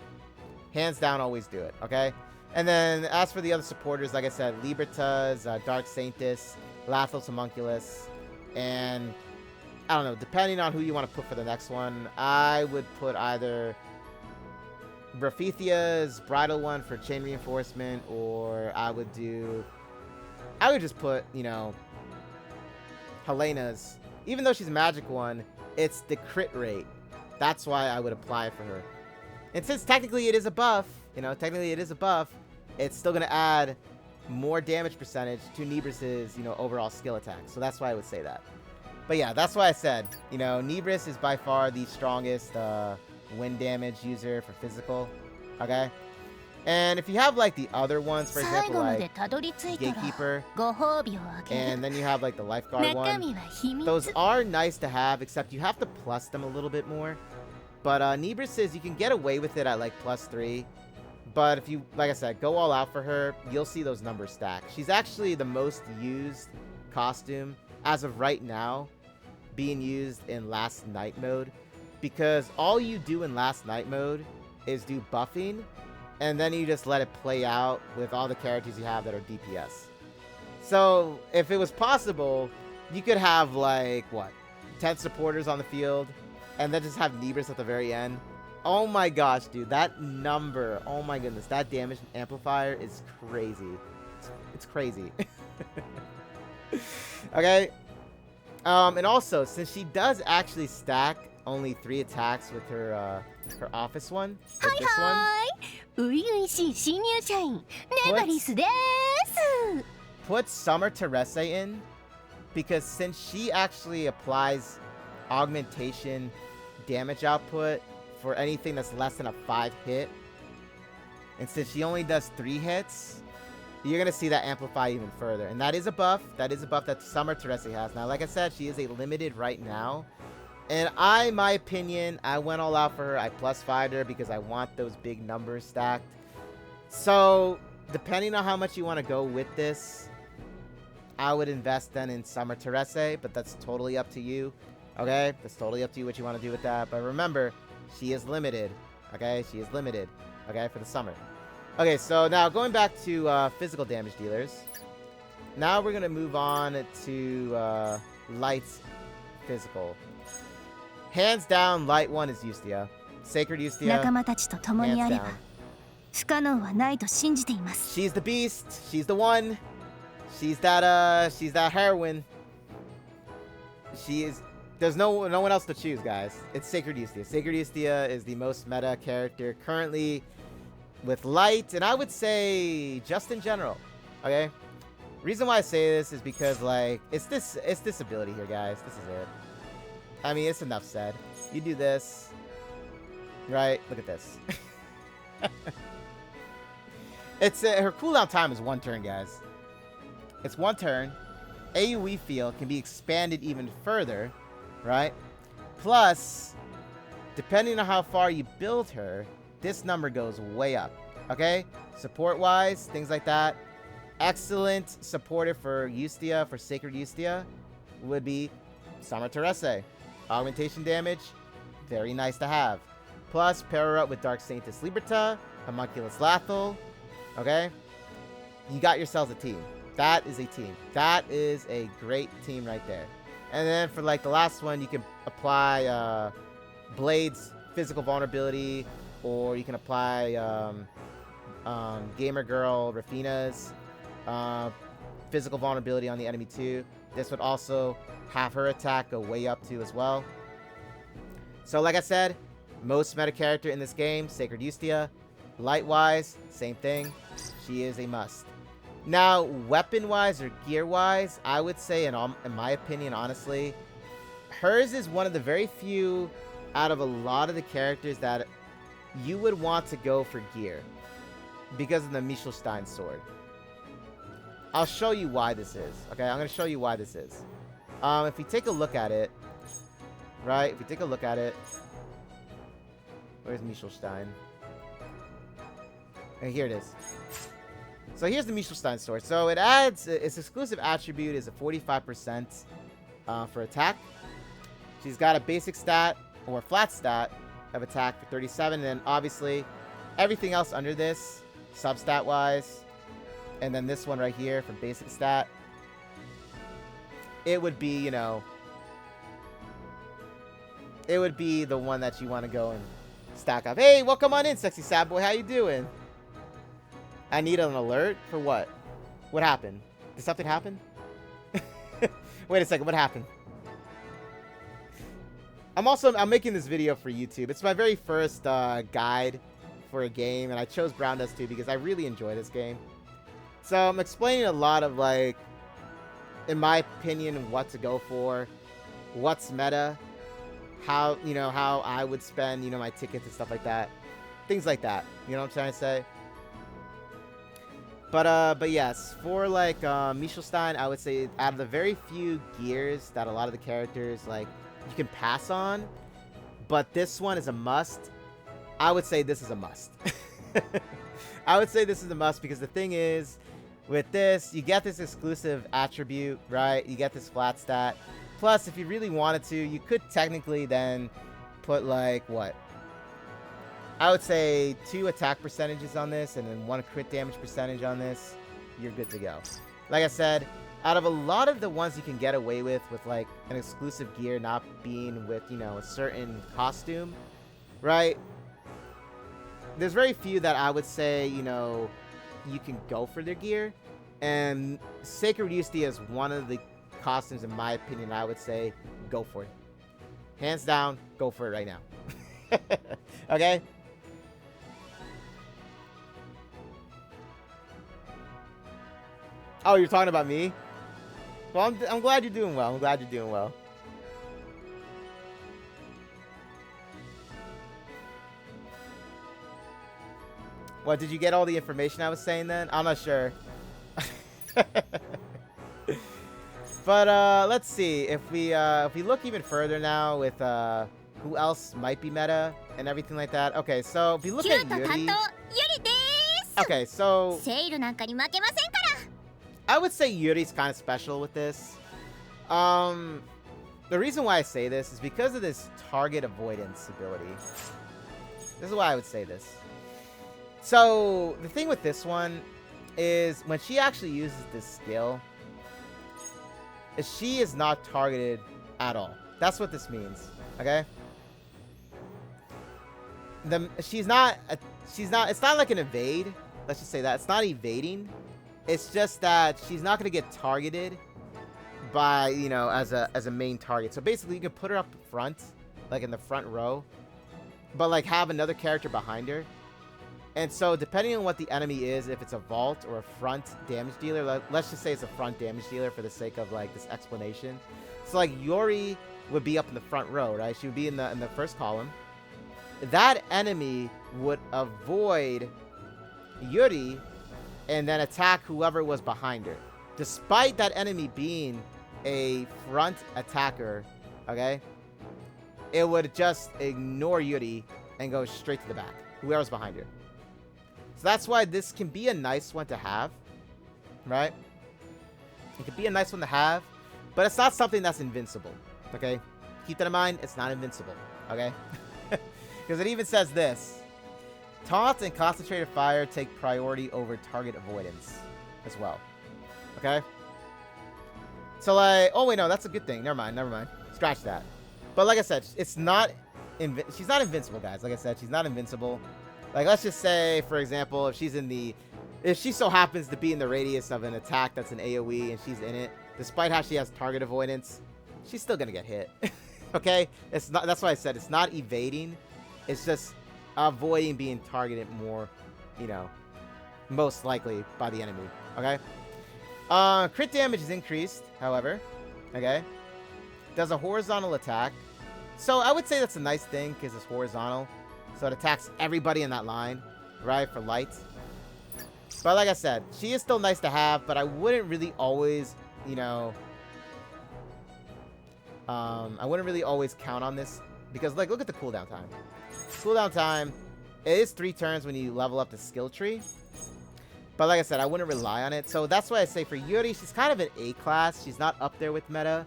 Hands down, always do it, okay? And then, as for the other supporters, like I said, Libertas, Dark Saintus, Lathos Homunculus, and I don't know, depending on who you want to put for the next one, I would put either Raphithia's Bridal one for chain reinforcement, or I would just put, you know, Helena's. Even though she's a magic one, it's the crit rate. That's why I would apply it for her. And since technically it is a buff, it's still going to add more damage percentage to Nebris's, you know, overall skill attack. So that's why I would say that. But yeah, that's why I said, you know, Nebris is by far the strongest wind damage user for physical. Okay? And if you have like the other ones, for example, like Gatekeeper, and then you have like the Lifeguard one, those are nice to have, except you have to plus them a little bit more. But Nebris says you can get away with it at like +3. But if you, like I said, go all out for her, you'll see those numbers stack. She's actually the most used costume as of right now, being used in Last Night mode. Because all you do in Last Night mode is do buffing, and then you just let it play out with all the characters you have that are DPS. So, if it was possible, you could have, like, what, 10 supporters on the field, and then just have Nebris at the very end. Oh my gosh, dude, that number, oh my goodness, that damage amplifier is crazy. It's crazy. Okay? And also, since she does actually stack only 3 attacks with her office one, with this one, put Summer Terese in, because since she actually applies augmentation damage output for anything that's less than a 5 hit, and since she only does 3 hits, you're going to see that amplify even further. And that is a buff. That is a buff that Summer Terese has. Now, like I said, she is a limited right now. And my opinion, I went all out for her. I +5'd her because I want those big numbers stacked. So, depending on how much you want to go with this, I would invest then in Summer Terese, but that's totally up to you. Okay? That's totally up to you what you want to do with that. But remember, she is limited. Okay? She is limited. Okay? For the summer. Okay, so now going back to physical damage dealers. Now we're going to move on to Light's physical. Hands down, Light 1 is Eustia. Sacred Eustia, hands down. She's the beast. She's the one. She's that heroine. She is. There's no one else to choose, guys. It's Sacred Eustia. Sacred Eustia is the most meta character currently with Light, and I would say just in general. Okay. Reason why I say this is because like it's this ability here, guys. This is it. I mean, it's enough said. You do this, right? Look at this. It's her cooldown time is 1 turn, guys. It's 1 turn. AoE field can be expanded even further, right? Plus, depending on how far you build her, this number goes way up. Okay? Support-wise, things like that. Excellent supporter for Eustia, for Sacred Eustia, would be Summer Terese. Augmentation damage, very nice to have. Plus, pair her up with Dark Saintus Liberta, Homunculus Lathel. Okay? You got yourselves a team. That is a team. That is a great team right there. And then for like the last one, you can apply Blade's physical vulnerability, or you can apply Gamer Girl Rafina's physical vulnerability on the enemy too. This would also have her attack go way up too as well. So like I said, most meta character in this game, Sacred Eustia. Light-wise, same thing. She is a must. Now, weapon-wise or gear-wise, I would say, in my opinion, honestly, hers is one of the very few out of a lot of the characters that you would want to go for gear because of the Michelstein sword. I'll show you why this is. Okay, I'm going to show you why this is. If we take a look at it, right? If we take a look at it, where's Michelstein? Okay, here it is. So here's the Michelstein sword. So it adds its exclusive attribute is a 45% for attack. She's got a basic stat or flat stat of attack for 37, and then obviously everything else under this, substat wise, and then this one right here for basic stat, it would be, you know, it would be the one that you want to go and stack up. Hey, welcome on in, sexy sad boy. How you doing? I need an alert for what? What happened? Did something happen? Wait a second. What happened? I'm making this video for YouTube. It's my very first guide for a game, and I chose Brown Dust 2 because I really enjoy this game. So I'm explaining a lot of, like, in my opinion, what to go for, what's meta, how, you know, how I would spend, you know, my tickets and stuff like that. Things like that. You know what I'm trying to say? But yes, for like Michelstein, I would say out of the very few gears that a lot of the characters like you can pass on, but this one is a must. I would say this is a must. I would say this is a must because the thing is, with this, you get this exclusive attribute, right? You get this flat stat. Plus, if you really wanted to, you could technically then put like what? I would say 2 attack percentages on this and then 1 crit damage percentage on this. You're good to go. Like I said, out of a lot of the ones you can get away with like an exclusive gear not being with, you know, a certain costume, right? There's very few that I would say, you know, you can go for their gear. And Sacred Eustace is one of the costumes, in my opinion, I would say go for it. Hands down, go for it right now. Okay? Oh, you're talking about me? Well, I'm glad you're doing well. I'm glad you're doing well. What, did you get all the information I was saying then? I'm not sure. But let's see. If we look even further now with who else might be meta and everything like that. Okay, so if you look at Yuri. Okay, so I would say Yuri's kind of special with this. The reason why I say this is because of this target avoidance ability. This is why I would say this. So the thing with this one is when she actually uses this skill, is she is not targeted at all. That's what this means. Okay. It's not like an evade. Let's just say that it's not evading. It's just that she's not gonna get targeted by, you know, as a main target. So basically, you can put her up front, like in the front row, but like have another character behind her. And so depending on what the enemy is, if it's a vault or a front damage dealer, let's just say it's a front damage dealer for the sake of like this explanation. So like Yuri would be up in the front row, right? She would be in the first column. That enemy would avoid Yuri and then attack whoever was behind her. Despite that enemy being a front attacker, okay, it would just ignore Yuri and go straight to the back, whoever's behind her. So that's why this can be a nice one to have, right? It could be a nice one to have, but it's not something that's invincible, okay? Keep that in mind, it's not invincible, okay? Because it even says this. Taunt and concentrated fire take priority over target avoidance as well, okay? So like, oh wait, no, that's a good thing. Never mind. Scratch that. But like I said, it's not, she's not invincible, guys. Like I said, she's not invincible. Like, let's just say, for example, if she so happens to be in the radius of an attack that's an AoE and she's in it, despite how she has target avoidance, she's still gonna get hit. Okay? It's not, that's why I said it's not evading. It's just avoiding being targeted more, you know, most likely by the enemy. Okay? Crit damage is increased, however. Okay? Does a horizontal attack. So I would say that's a nice thing because it's horizontal. So it attacks everybody in that line, right, for light. But like I said, she is still nice to have, but I wouldn't really always, you know, I wouldn't really always count on this because, like, look at the cooldown time. Cooldown time, it is 3 turns when you level up the skill tree. But like I said, I wouldn't rely on it. So that's why I say for Yuri, she's kind of an A class. She's not up there with meta.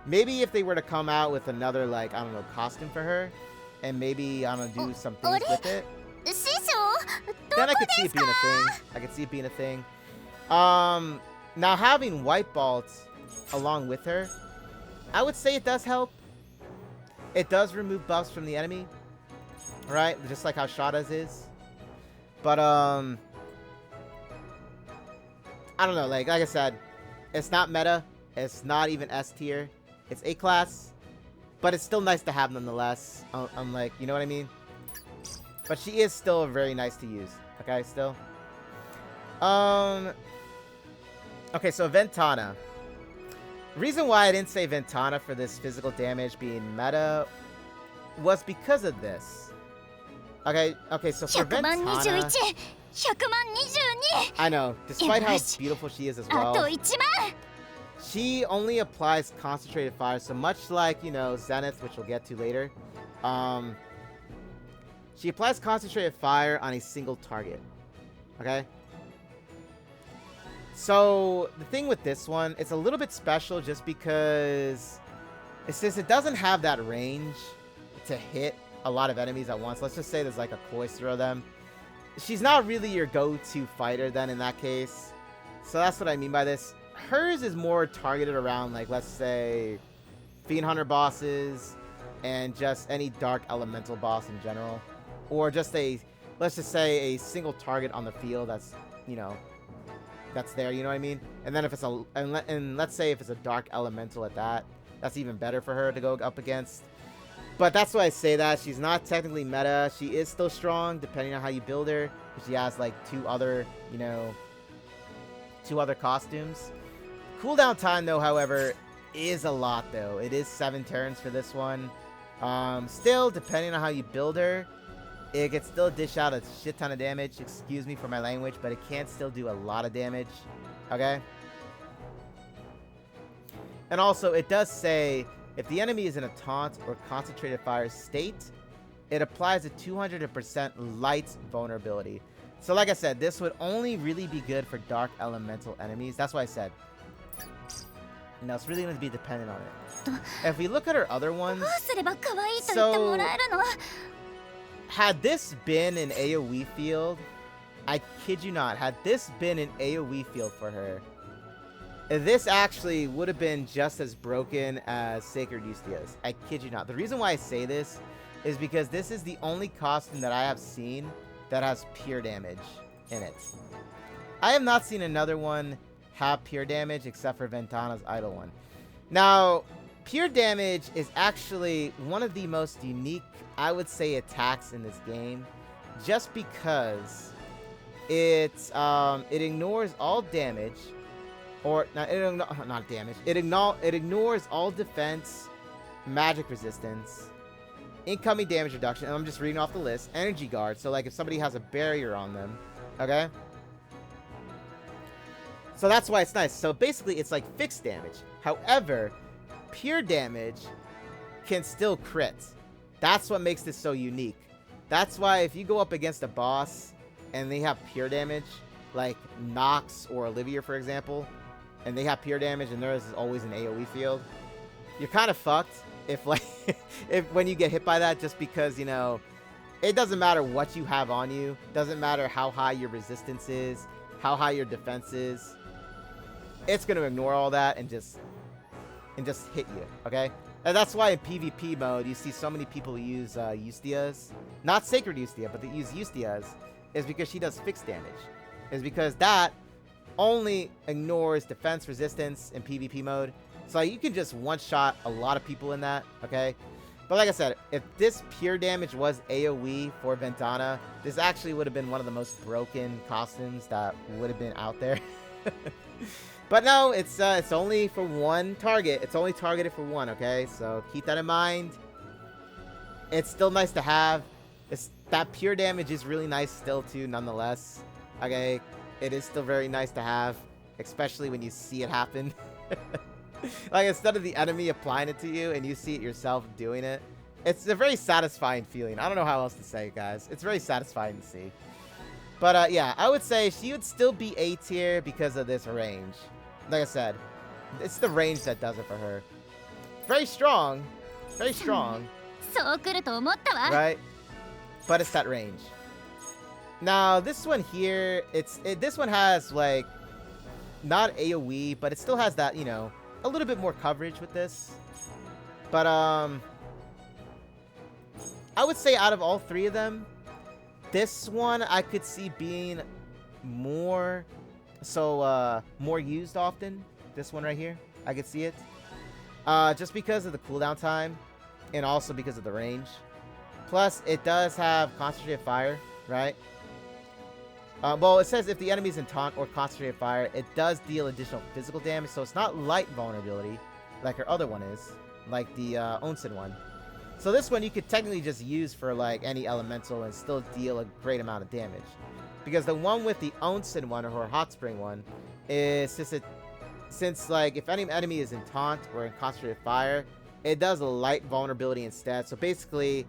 Maybe if they were to come out with another, like, I don't know, costume for her, and maybe, I don't know, do some things with it, then I could see it being a thing. I could see it being a thing. Now having White Balls along with her, I would say it does help. It does remove buffs from the enemy, right? Just like how Shada's is. But, I don't know, like I said, it's not meta. It's not even S tier. It's A class. But it's still nice to have nonetheless. Unlike, you know what I mean? But she is still very nice to use. Okay, still. Okay, so Ventana. Reason why I didn't say Ventana for this physical damage being meta was because of this. Okay, so for Ventana, I know, despite how beautiful she is as well, she only applies concentrated fire, so much like, you know, Zenith, which we'll get to later, she applies concentrated fire on a single target. Okay? So, the thing with this one, it's a little bit special just because since it doesn't have that range to hit a lot of enemies at once. Let's just say there's like a Koi's throw them. She's not really your go-to fighter then in that case. So that's what I mean by this. Hers is more targeted around, like, let's say, Fiend Hunter bosses and just any Dark Elemental boss in general. Or just let's just say a single target on the field that's, you know, that's there, you know what I mean? And then if it's and let's say if it's a Dark Elemental at that, that's even better for her to go up against. But that's why I say that. She's not technically meta. She is still strong, depending on how you build her. She has, like, two other costumes. Cooldown time, though, however, is a lot, though. It is 7 turns for this one. Still, depending on how you build her, it can still dish out a shit ton of damage. Excuse me for my language, but it can still do a lot of damage. Okay? And also, it does say, if the enemy is in a taunt or concentrated fire state, it applies a 200% light vulnerability. So like I said, this would only really be good for Dark Elemental enemies. That's why I said, no, it's really going to be dependent on it. If we look at her other ones, so had this been an AoE field, I kid you not, had this been an AoE field for her, this actually would have been just as broken as Sacred Eustia's. I kid you not. The reason why I say this is because this is the only costume that I have seen that has pure damage in it. I have not seen another one have pure damage except for Ventana's Idol one. Now, pure damage is actually one of the most unique, I would say, attacks in this game, just because it ignores all damage. Or, not damage. It ignores all defense, magic resistance, incoming damage reduction, and I'm just reading off the list, energy guard, so like if somebody has a barrier on them, okay? So that's why it's nice. So basically it's like fixed damage. However, pure damage can still crit. That's what makes this so unique. That's why if you go up against a boss and they have pure damage, like Nox or Olivia, for example, and they have pure damage and theirs is always an AoE field, you're kind of fucked if, like, when you get hit by that, just because, you know, it doesn't matter what you have on you, doesn't matter how high your resistance is, how high your defense is, it's going to ignore all that and just hit you, okay? And that's why in PvP mode, you see so many people use Eustia's, not Sacred Eustia, but they use Eustia's, is because she does fixed damage. Is because that only ignores defense resistance in PvP mode. So you can just one-shot a lot of people in that, okay? But like I said, if this pure damage was AoE for Ventana, this actually would have been one of the most broken costumes that would have been out there. But no, it's only for one target. It's only targeted for one, okay? So keep that in mind. It's still nice to have. That pure damage is really nice still too, nonetheless. Okay, it is still very nice to have, especially when you see it happen. Like, instead of the enemy applying it to you and you see it yourself doing it, it's a very satisfying feeling. I don't know how else to say it, guys. It's very satisfying to see. But yeah, I would say she would still be A tier because of this range. Like I said, it's the range that does it for her. Very strong. Very strong. そう来ると思ったわ。 Right? But it's that range. Now, this one here, this one has, like, not AoE, but it still has that, you know, a little bit more coverage with this. But, I would say out of all three of them, this one I could see being more used often. This one right here, I could see it. Just because of the cooldown time, and also because of the range. Plus, it does have concentrated fire, right? Well, it says if the enemy's in taunt or concentrated fire, it does deal additional physical damage, so it's not light vulnerability like her other one is, like the Onsen one. So this one you could technically just use for like any elemental and still deal a great amount of damage. Because the one with the Onsen one or her hot spring one is since like if any enemy is in taunt or in concentrated fire, it does a light vulnerability instead. So basically,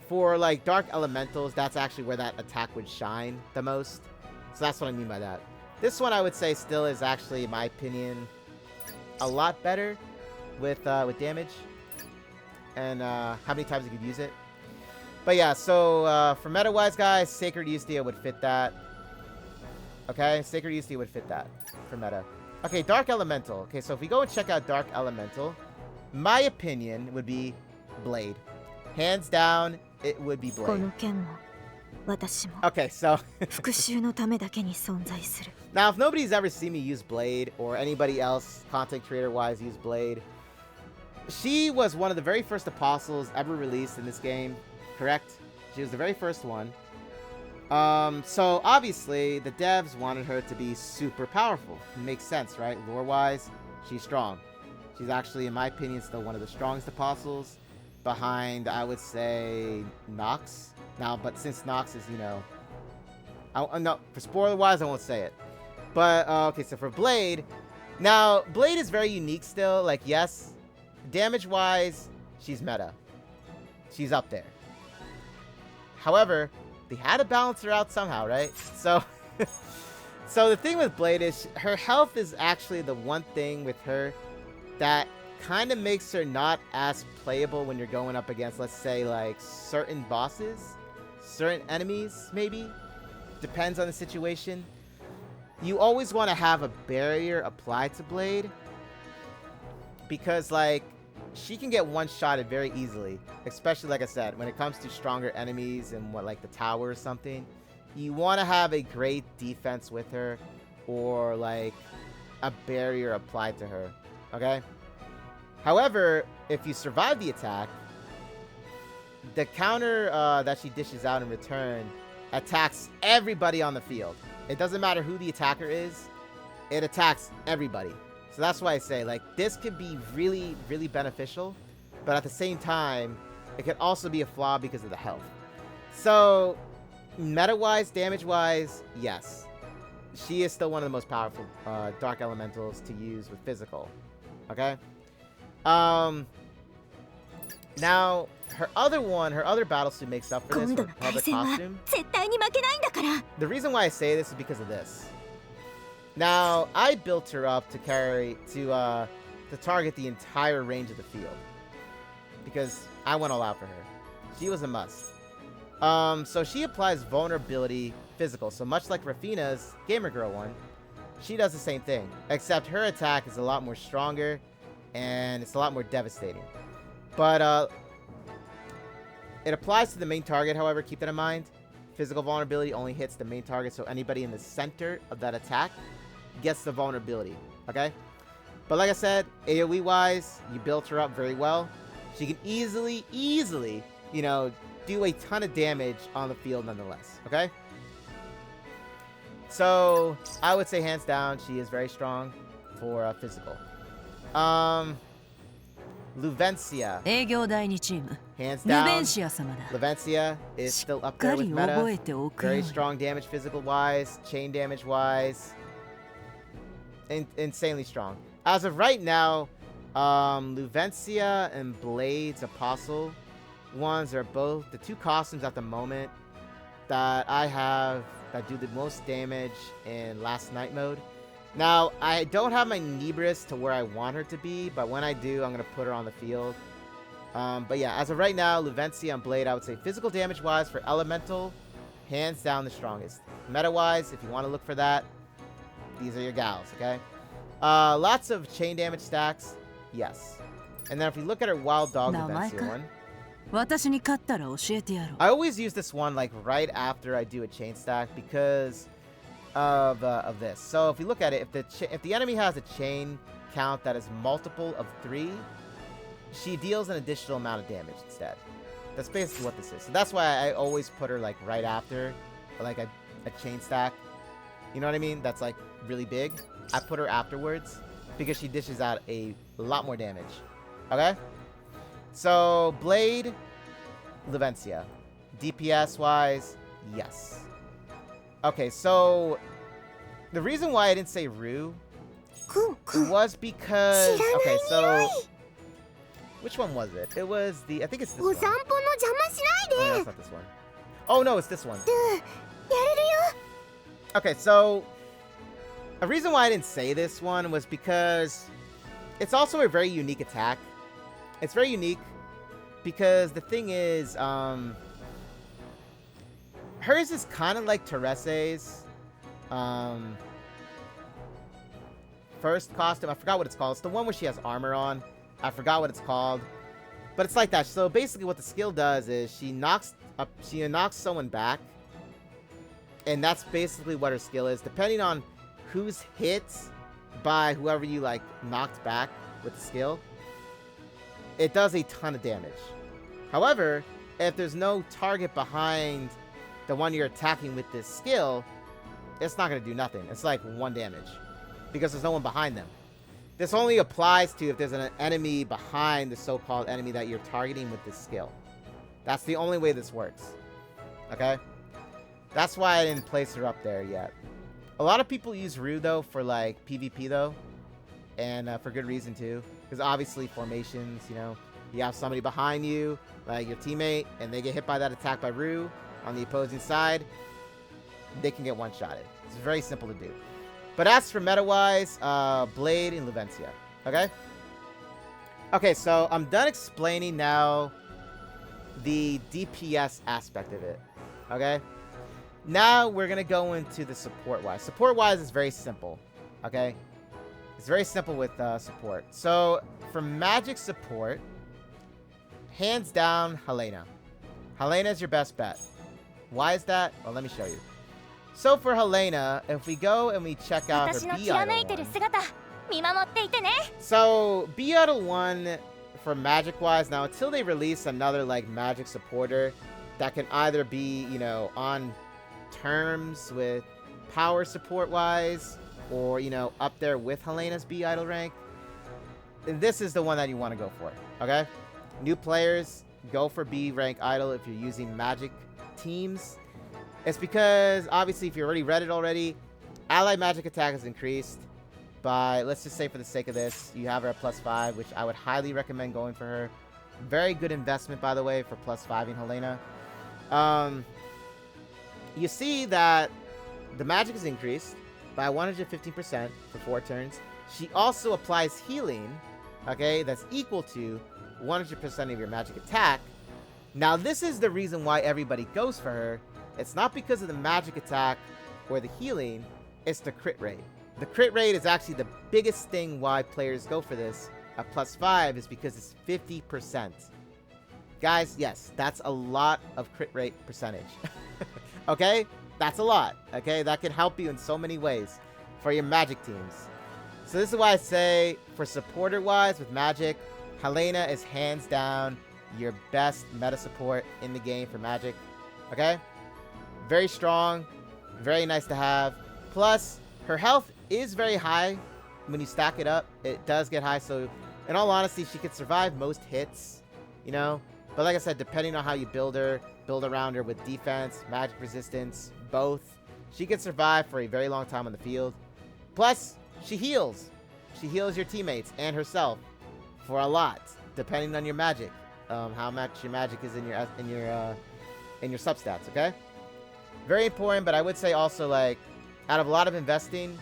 for like dark elementals, that's actually where that attack would shine the most. So that's what I mean by that. This one I would say still is actually, in my opinion, a lot better with damage and how many times you could use it. But yeah, so for meta wise, guys, Sacred Ustia would fit that. Okay, Sacred Ustia would fit that for meta. Okay, Dark Elemental. Okay, so if we go and check out Dark Elemental, my opinion would be Blade. Hands down, it would be こ Blade. の剣も私も Okay, so 復讐のためだけに存在する now if nobody's ever seen me use Blade, or anybody else content creator wise use Blade, she was one of the very first apostles ever released in this game, correct? She was the very first one. So obviously the devs wanted her to be super powerful. It makes sense, right? Lore wise, she's strong. She's actually, in my opinion, still one of the strongest apostles, behind, I would say, Nox. Now, but since Nox is, you know, no, for spoiler wise, I won't say it. But okay, so for Blade, now Blade is very unique still. Like, yes, damage wise, she's meta. She's up there. However, they had to balance her out somehow, right? So, so the thing with Blade is her health is actually the one thing with her that kind of makes her not as playable when you're going up against, let's say, like certain bosses, certain enemies, maybe. Depends on the situation. You always want to have a barrier applied to Blade because, like, she can get one-shotted very easily, especially, like I said, when it comes to stronger enemies and what, like the tower or something. You want to have a great defense with her, or like a barrier applied to her. Okay. However, if you survive the attack, the counter that she dishes out in return attacks everybody on the field. It doesn't matter who the attacker is; it attacks everybody. So that's why I say, like, this could be really, really beneficial, but at the same time, it could also be a flaw because of the health. So, meta-wise, damage-wise, yes. She is still one of the most powerful Dark Elementals to use with physical. Okay? Now, her other battle suit makes up for this, 今度 her の対 public 戦は costume. 絶対に負けないんだから。 The reason why I say this is because of this. Now, I built her up to target the entire range of the field. Because I went all out for her. She was a must. So she applies vulnerability physical. So much like Rafina's Gamer Girl one, she does the same thing. Except her attack is a lot more stronger, and it's a lot more devastating. But, it applies to the main target, however, keep that in mind. Physical vulnerability only hits the main target, so anybody in the center of that attack gets the vulnerability, okay? But like I said, AoE-wise, you built her up very well. She can easily, you know, do a ton of damage on the field nonetheless, okay? So, I would say hands down, she is very strong for physical. Luvencia. 営業第2チーム Hands ルベ down, ンシア様だ Luvencia is still up しっか there with り meta. 覚えておくよう Very に strong damage physical wise, chain damage wise. Insanely strong. As of right now, Luvencia and Blade's Apostle ones are both the two costumes at the moment that I have that do the most damage in Last Night mode. Now, I don't have my Nebris to where I want her to be, but when I do, I'm going to put her on the field. But yeah, as of right now, Luvencia and Blade, I would say physical damage-wise for Elemental, hands down the strongest. Meta-wise, if you want to look for that, these are your gals, okay? Lots of chain damage stacks, yes. And then if we look at her Wild Dog Luvencia one, 私に勝ったら教えてやろう。 I always use this one like right after I do a chain stack because of this. So if we look at it, if the enemy has a chain count that is multiple of 3, she deals an additional amount of damage instead. That's basically what this is. So that's why I always put her like right after like a chain stack. You know what I mean? That's like really big. I put her afterwards because she dishes out a lot more damage. Okay? So, Blade, Luvencia. DPS-wise, yes. Okay, so the reason why I didn't say Rue was because... Okay, so... Which one was it? It was the... I think it's this one. Oh, no, that's not this one. Oh, no, it's this one. Okay, so... A reason why I didn't say this one was because it's also a very unique attack. It's very unique because the thing is, hers is kind of like Teresa's first costume. I forgot what it's called. It's the one where she has armor on. I forgot what it's called. But it's like that. So basically what the skill does is she knocks someone back. And that's basically what her skill is. Depending on who's hit by whoever you like knocked back with the skill, it does a ton of damage. However, if there's no target behind the one you're attacking with this skill, it's not going to do nothing. It's like 1 damage because there's no one behind them. This only applies to if there's an enemy behind the so-called enemy that you're targeting with this skill. That's the only way this works. Okay? That's why I didn't place her up there yet. A lot of people use Rue, though, for, like, PvP, though. And for good reason, too. Because obviously, formations, you know, you have somebody behind you, like your teammate, and they get hit by that attack by Rue on the opposing side, they can get one-shotted. It's very simple to do. But as for meta-wise, Blade and Luvencia. Okay? Okay, so I'm done explaining now the DPS aspect of it. Okay? Now we're going to go into the support-wise. Support-wise is very simple. Okay? It's very simple with support. So, for magic support, hands down, Helena. Helena is your best bet. Why is that? Well, let me show you. So, for Helena, if we go and we check out her B-Idol 1. So, B-Idol 1, for magic-wise, now, until they release another, like, magic supporter that can either be, you know, on terms with power support-wise, or, you know, up there with Helena's B-Idol rank, this is the one that you want to go for, okay? New players, go for B-rank idol if you're using magic teams. It's because, obviously, if you already read it already, allied magic attack is increased by, let's just say for the sake of this, you have her at +5, which I would highly recommend going for her. Very good investment, by the way, for +5 in Helena. You see that the magic is increased by 115% for 4 turns. She also applies healing, okay, that's equal to 100% of your magic attack. Now, this is the reason why everybody goes for her. It's not because of the magic attack or the healing, it's the crit rate. The crit rate is actually the biggest thing why players go for this at +5 is because it's 50%. Guys, yes, that's a lot of crit rate percentage. Okay? That's a lot. Okay? That can help you in so many ways for your magic teams. So this is why I say, for supporter-wise with magic, Helena is hands down your best meta support in the game for magic. Okay? Very strong. Very nice to have. Plus, her health is very high when you stack it up. It does get high, so in all honesty, she could survive most hits, you know? But like I said, depending on how you build her, build around her with defense, magic resistance, both, she can survive for a very long time on the field. Plus, she heals. She heals your teammates and herself for a lot, depending on your magic. How much your magic is in your substats, okay? Very important, but I would say also, like, out of a lot of investing,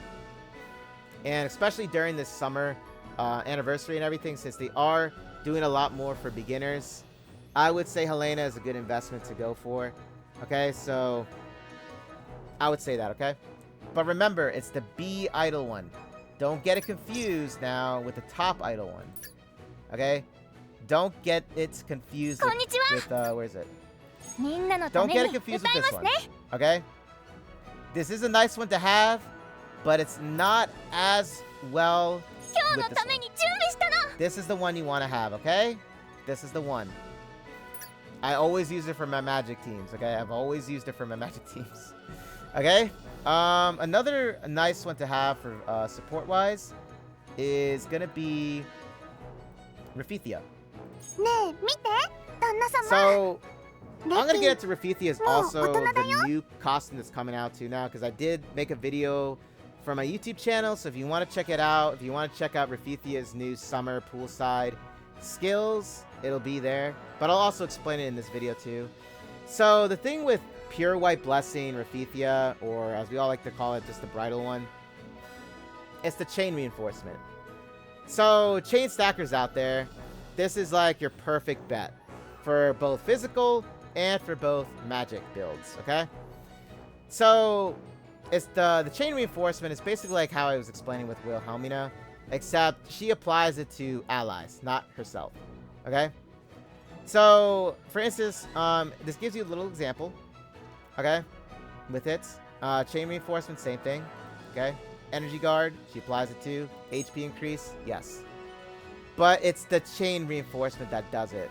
and especially during this summer anniversary and everything, since they are doing a lot more for beginners, I would say Helena is a good investment to go for. Okay, so I would say that, okay? But remember, it's the B idol one. Don't get it confused now with the top idol one. Okay? Don't get it confused with where is it? みんなのた Don't め get に it confused 歌 with い this ます one. ね Okay? This is a nice one to have, but it's not as well 今日 with の this ため one. に準備したの This is the one you want to have, okay? This is the one. I always use it for my magic teams, okay? I've always used it for my magic teams. Okay? Another nice one to have for support-wise is gonna be Rafithia. ねえ見て旦那様 So, レ I'm gonna ピ get into Rafithia's Whoa, also what the the new costume that's coming out too now, because I did make a video for my YouTube channel, so if you want to check it out, if you want to check out Rafithia's new summer poolside skills, it'll be there. But I'll also explain it in this video too. So the thing with Pure White Blessing Rafithia, or as we all like to call it, just the bridal one, it's the chain reinforcement. So chain stackers out there, this is like your perfect bet for both physical and for both magic builds, okay? So it's the chain reinforcement is basically like how I was explaining with Wilhelmina, except she applies it to allies, not herself, okay? So for instance, this gives you a little example, okay, with it. Chain reinforcement, same thing, okay? Energy guard, she applies it to. HP increase, yes. But it's the chain reinforcement that does it.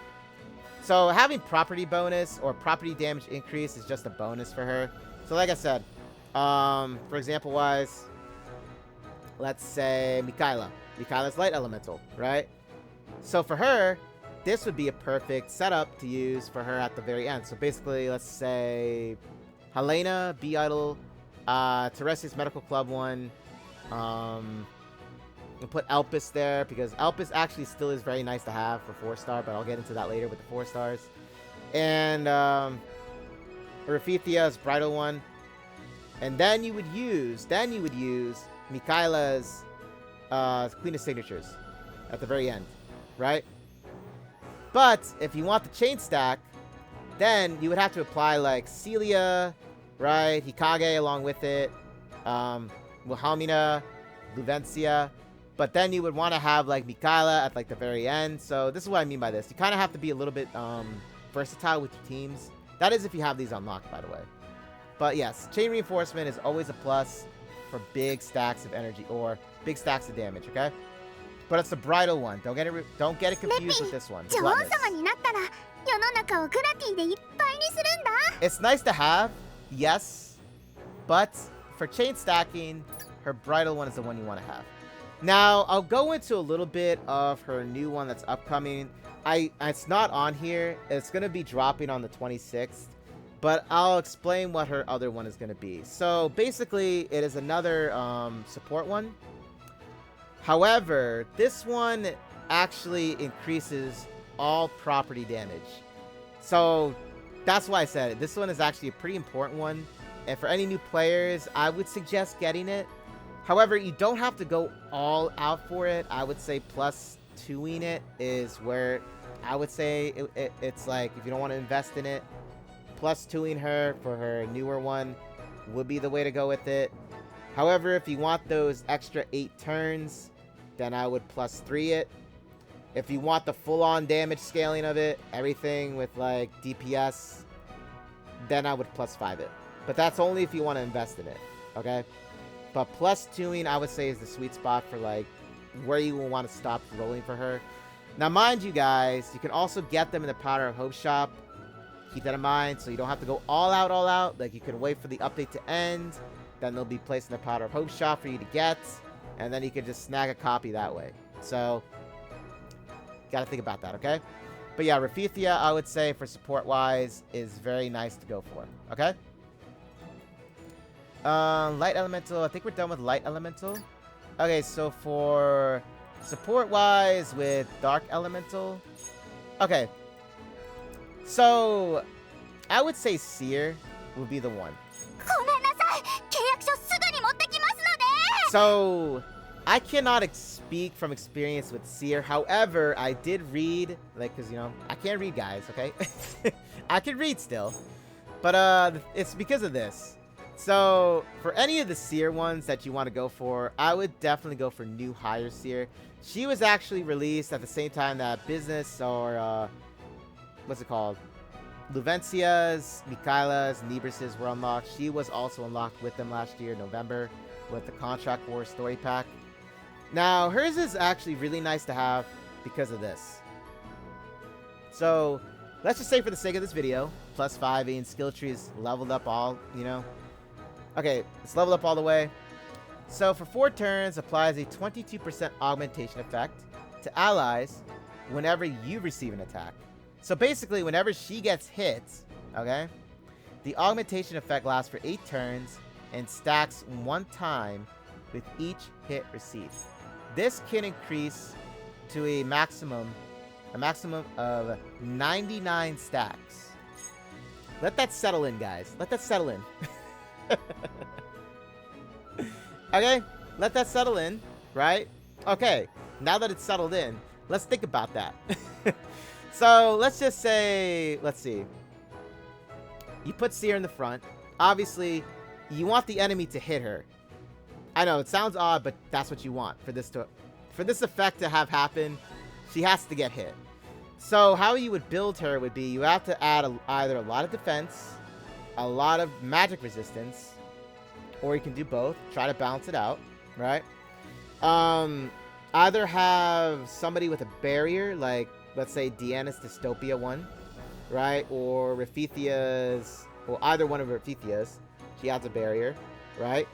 So having property bonus or property damage increase is just a bonus for her. So like I said, for example wise, let's say Mikaela. Mikaela's light elemental, right? So for her, this would be a perfect setup to use for her at the very end. So basically, let's say Helena, B idol, Teresi's Medical Club one. We'll put Elpis there because Elpis actually still is very nice to have for 4-star, but I'll get into that later with the 4 stars. And Rafithia's bridal one. And then you would use Mikaela's Queen of Signatures at the very end, right? But if you want the chain stack, then you would have to apply like Celia, right? Hikage along with it, Wilhelmina, Luvencia. But then you would want to have like Mikaela at like the very end. So this is what I mean by this. You kind of have to be a little bit versatile with your teams. That is if you have these unlocked, by the way. But yes, chain reinforcement is always a plus for big stacks of energy or big stacks of damage, okay? But it's the bridal one. Don't get it confused with this one. 女王様になったら世の中をグラティでいっぱいにするんだ It's nice to have, yes, but for chain stacking, her bridal one is the one you want to have. Now, I'll go into a little bit of her new one that's upcoming. It's not on here. It's going to be dropping on the 26th, but I'll explain what her other one is going to be. So basically, it is another support one. However, this one actually increases all property damage. So that's why I said it. This one is actually a pretty important one. And for any new players, I would suggest getting it. However, you don't have to go all out for it. I would say plus 2ing it is where I would say it's like, if you don't want to invest in it, plus 2ing her for her newer one would be the way to go with it. However, if you want those extra 8 turns, then I would plus 3 it. If you want the full-on damage scaling of it, everything with like DPS, then I would plus 5 it. But that's only if you want to invest in it, okay? But plus 2ing, I would say, is the sweet spot for like where you will want to stop rolling for her. Now, mind you guys, you can also get them in the Powder of Hope shop. Keep that in mind, so you don't have to go all out. Like, you can wait for the update to end, then they'll be placed in the Powder of Hope shop for you to get, and then you can just snag a copy that way. So, gotta think about that, okay? But yeah, Rafithia, I would say, for support-wise, is very nice to go for, okay? Light Elemental, I think we're done with Light Elemental. Okay, so for support-wise with Dark Elemental, okay. So, I would say Seer would be the one. ごめんなさい。契約書すぐに持ってきますので。 So, I cannot speak from experience with Seer. However, I did read, like, because, you know, I can't read, guys, okay? I can read still. But, it's because of this. So, for any of the Seer ones that you want to go for, I would definitely go for New Hire Seer. She was actually released at the same time that Business, or, what's it called? Luvencia's, Mikaila's, Nebris's were unlocked. She was also unlocked with them last year, November, with the Contract War Story Pack. Now, hers is actually really nice to have because of this. So, let's just say for the sake of this video, plus 5 and skill tree is leveled up all, you know. Okay, it's leveled up all the way. So, for 4 turns, applies a 22% augmentation effect to allies whenever you receive an attack. So, basically, whenever she gets hit, okay, the augmentation effect lasts for 8 turns and stacks 1 time with each hit received. This can increase to a maximum of 99 stacks. Let that settle in, guys. Let that settle in. Okay, let that settle in, right? Okay, now that it's settled in, let's think about that. So, let's just say, let's see. You put Seer in the front. Obviously, you want the enemy to hit her. I know, it sounds odd, but that's what you want for this effect to have happen. She has to get hit. So how you would build her would be you have to add either a lot of defense, a lot of magic resistance, or you can do both. Try to balance it out, right? Either have somebody with a barrier, like let's say Deanna's Dystopia one, right? Or Rafithia's, or either one of Rafithia's. She adds a barrier, right?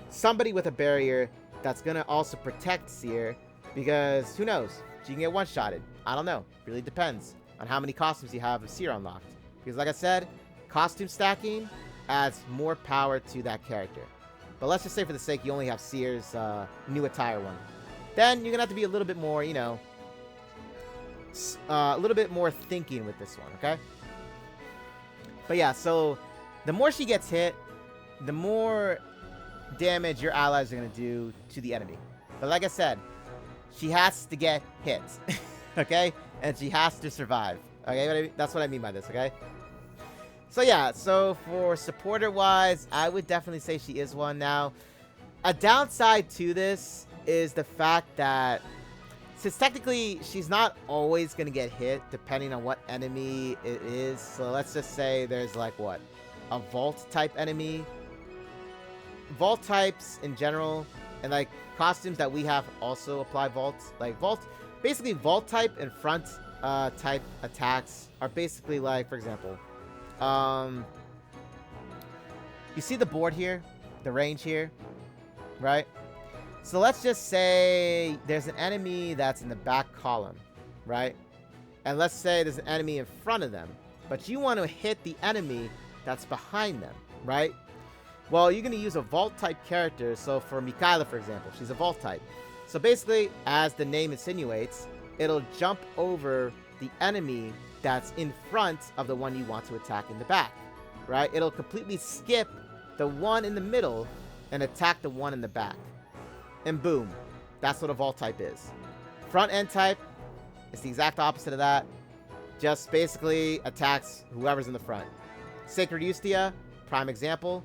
Somebody with a barrier that's gonna also protect Seer, because who knows? She can get one-shotted. I don't know. Really depends on how many costumes you have of Seer unlocked. Because like I said, costume stacking adds more power to that character. But let's just say for the sake you only have Seer's new attire one. Then you're gonna have to be a little bit more, you know, a little bit more thinking with this one, okay? But yeah, so the more she gets hit, the more damage your allies are going to do to the enemy. But like I said, she has to get hit, okay? And she has to survive, okay? That's what I mean by this, okay? So yeah, so for supporter-wise, I would definitely say she is one. Now, a downside to this is the fact that since technically she's not always going to get hit depending on what enemy it is. So let's just say there's like what? A vault type enemy. Vault types in general and like costumes that we have also apply vaults. Like basically vault type and front type attacks are basically like, for example, you see the board here, the range here, right? So let's just say there's an enemy that's in the back column, right? And let's say there's an enemy in front of them, but you want to hit the enemy that's behind them, right? Well, you're going to use a vault type character. So for Mikaila, for example, she's a vault type. So basically, as the name insinuates, it'll jump over the enemy that's in front of the one you want to attack in the back, right? It'll completely skip the one in the middle and attack the one in the back. And boom, that's what a vault type is. Front end type is the exact opposite of that. Just basically attacks whoever's in the front. Sacred Ustia, prime example.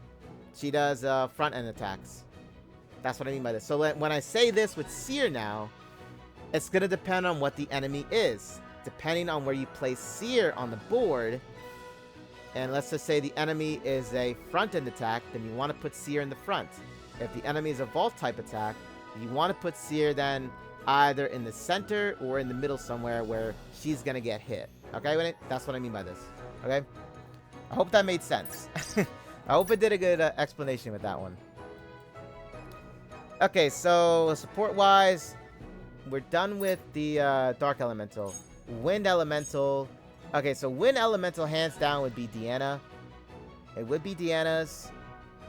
She does front end attacks. That's what I mean by this. So when I say this with Seer now, it's going to depend on what the enemy is. Depending on where you place Seer on the board, and let's just say the enemy is a front end attack, then you want to put Seer in the front. If the enemy is a vault type attack, you want to put Seer then either in the center or in the middle somewhere where she's going to get hit. Okay, that's what I mean by this. Okay? I hope that made sense. I hope I did a good explanation with that one. Okay, so support-wise, we're done with the Dark Elemental. Wind Elemental. Okay, so Wind Elemental hands down would be Deanna. It would be Deanna's.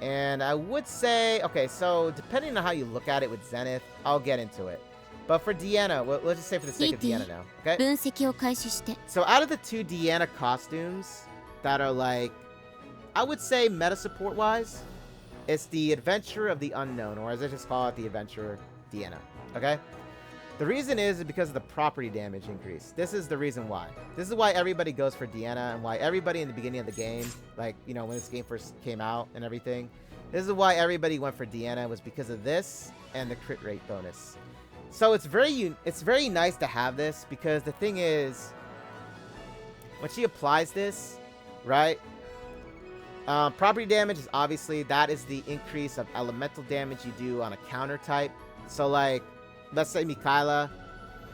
And I would say, okay, so depending on how you look at it with Zenith, I'll get into it. But for Deanna, let's just say for the sake of Deanna now, okay? 分析を開始して So out of the 2 Deanna costumes that are like I would say meta support wise, it's the Adventurer of the Unknown, or as I just call it, the Adventurer Deanna. Okay? The reason is because of the property damage increase. This is the reason why. This is why everybody goes for Deanna, and why everybody in the beginning of the game, like, you know, when this game first came out and everything, this is why everybody went for Deanna, was because of this and the crit rate bonus. So it's very nice to have this, because the thing is, when she applies this, right? Property damage is obviously, that is the increase of elemental damage you do on a counter type. So like, let's say Mikaela,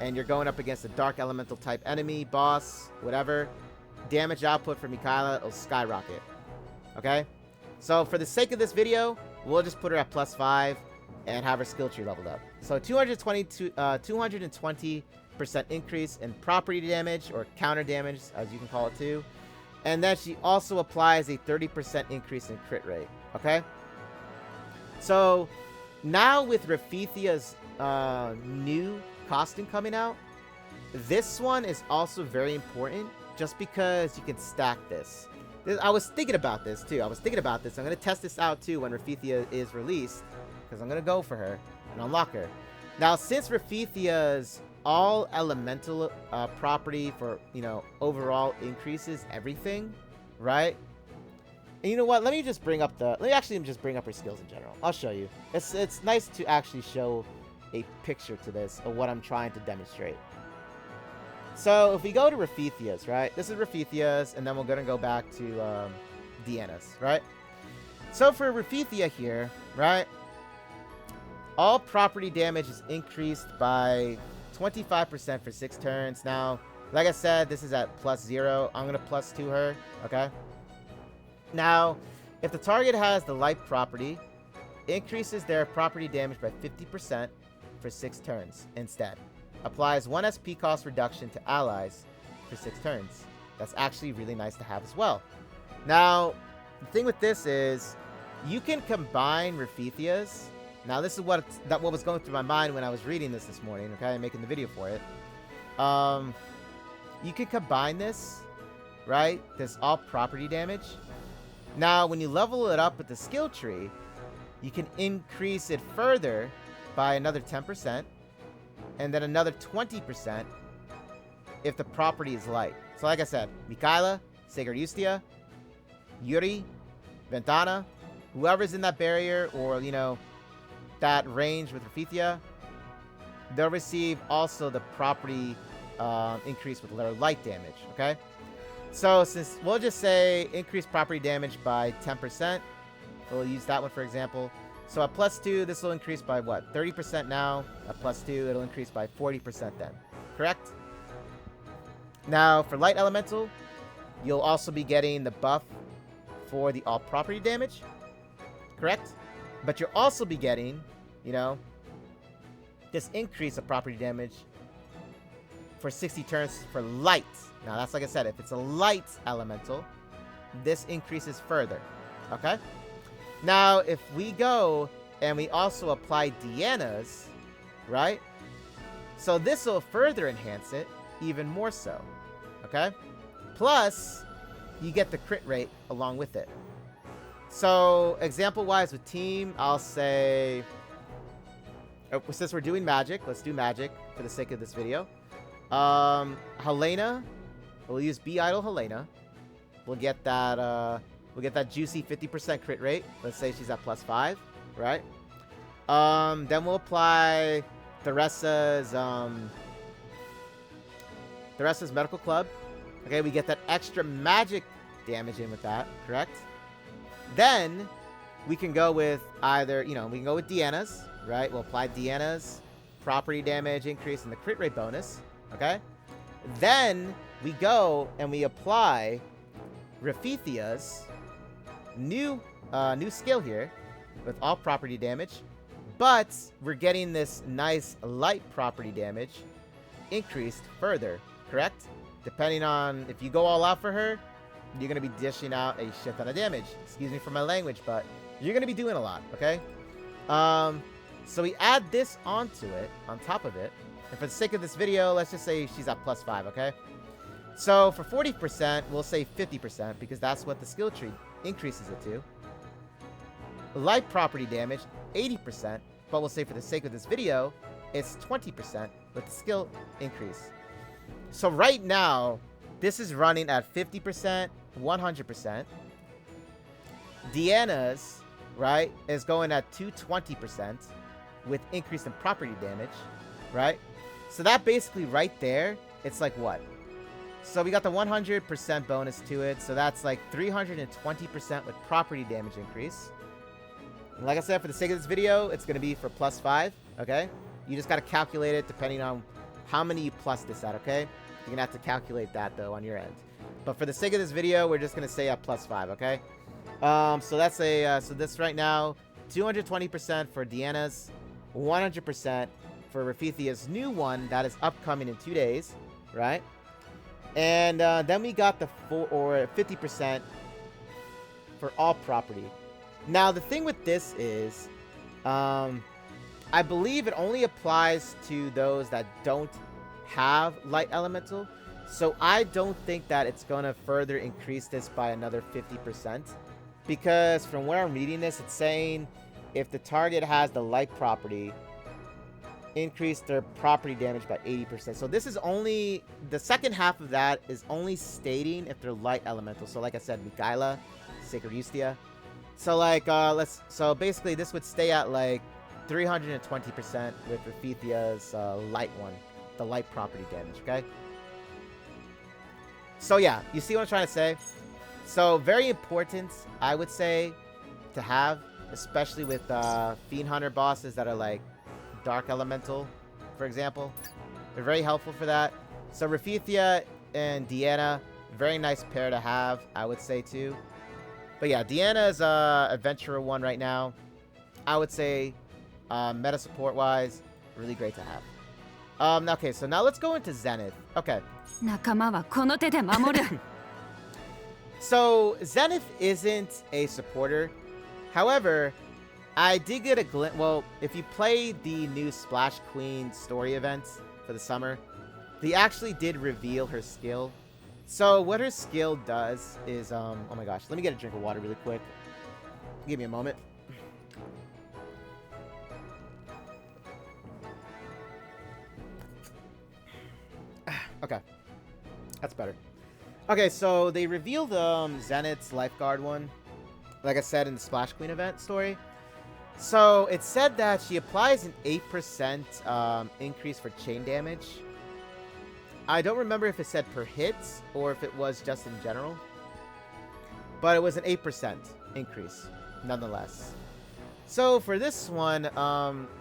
and you're going up against a dark elemental type enemy, boss, whatever. Damage output for Mikaela will skyrocket. Okay? So for the sake of this video, we'll just put her at +5 and have her skill tree leveled up. So 220% increase in property damage, or counter damage, as you can call it too. And then she also applies a 30% increase in crit rate. Okay? So now with Rafithia's new costume coming out, this one is also very important, just because you can stack this. I was thinking about this too. I'm going to test this out too when Rafithia is released, because I'm going to go for her and unlock her. Now, since Rafithia's all elemental property for, you know, overall increases everything, right? And you know what? Let me just bring up her skills in general. I'll show you. It's nice to actually show a picture to this of what I'm trying to demonstrate. So if we go to Rafithia's, right? This is Rafithia's, and then we're going to go back to Deanna's, right? So for Rafithia here, right? All property damage is increased by 25% for 6 turns. Now, like I said, this is at +0. I'm going to +2 her, okay? Now, if the target has the light property, increases their property damage by 50% for 6 turns instead. Applies 1 SP cost reduction to allies for 6 turns. That's actually really nice to have as well. Now, the thing with this is, you can combine Rafithia's. Now, this is what was going through my mind when I was reading this morning, okay, and making the video for it. You can combine this, right? This all property damage. Now, when you level it up with the skill tree, you can increase it further by another 10%, and then another 20% if the property is light. So like I said, Mikaela, Sacred Ustia, Yuri, Ventana, whoever's in that barrier, or, you know, that range with Rafithia, they'll receive also the property increase with their light damage, okay? So since we'll just say increase property damage by 10%, we'll use that one for example. So at +2, this will increase by what? 30% now. At +2, it'll increase by 40% then. Correct? Now, for Light Elemental, you'll also be getting the buff for the all property damage. Correct? But you'll also be getting, you know, this increase of property damage for 60 turns for light. Now, that's like I said, if it's a light elemental, this increases further. Okay? Now, if we go and we also apply Deanna's, right? So this will further enhance it even more so. Okay? Plus, you get the crit rate along with it. So, example-wise with team, I'll say... since we're doing magic, let's do magic for the sake of this video. Helena, we'll use B-Idol Helena. We'll get that juicy 50% crit rate. Let's say she's at +5, right? Then we'll apply Theresa's Medical Club. Okay, we get that extra magic damage in with that, correct? Then we can go with either, we can go with Deanna's, right? We'll apply Deanna's property damage increase and the crit rate bonus, okay? Then we go and we apply Rafithia's new skill here with all property damage, but we're getting this nice light property damage increased further, correct? Depending on if you go all out for her, you're going to be dishing out a shit ton of damage. Excuse me for my language, but you're going to be doing a lot, okay? So we add this onto it, on top of it, and for the sake of this video, let's just say she's at +5, okay? So for 40%, we'll say 50%, because that's what the skill tree increases it to. Light property damage, 80%, but we'll say for the sake of this video, it's 20% with the skill increase. So right now, this is running at 50%, 100%. Deanna's, right, is going at 220% with increase in property damage, right? So that basically right there, it's like what? So we got the 100% bonus to it, so that's like 320% with property damage increase. And like I said, for the sake of this video, it's going to be for +5, okay? You just got to calculate it depending on how many you plus this at, okay? You're going to have to calculate that, though, on your end. But for the sake of this video, we're just going to say at +5, okay? So that's a, so this right now, 220% for Deanna's, 100% for Rafithia's new one that is upcoming in 2 days, right? And then we got the 50% for all property. Now, the thing with this is, I believe it only applies to those that don't have Light Elemental. So I don't think that it's going to further increase this by another 50%. Because from where I'm reading this, it's saying if the target has the Light property, increase their property damage by 80%. So this is only, the second half of that is only stating if they're Light Elemental. So like I said, Mikaela, Sacred Ustia. So like, so basically this would stay at like 320% with Rafithia's Light one, the Light property damage, okay? So yeah, you see what I'm trying to say? So very important, I would say, to have, especially with Fiend Hunter bosses that are like Dark Elemental, for example. They're very helpful for that. So Rafithia and Deanna, very nice pair to have, I would say too. But yeah, Deanna is Adventurer 1 right now. I would say, meta support-wise, really great to have. Okay, so now let's go into Zenith. Okay. 仲間はこの手で守る So, Zenith isn't a supporter. However, I did get a glimpse. Well, if you play the new Splash Queen story events for the summer, they actually did reveal her skill. So, what her skill does is, oh my gosh, let me get a drink of water really quick. Give me a moment. Okay. That's better. Okay, so they revealed Zenith's Lifeguard one, like I said in the Splash Queen event story. So it said that she applies an 8% increase for chain damage. I don't remember if it said per hit or if it was just in general. But it was an 8% increase, nonetheless. So for this one,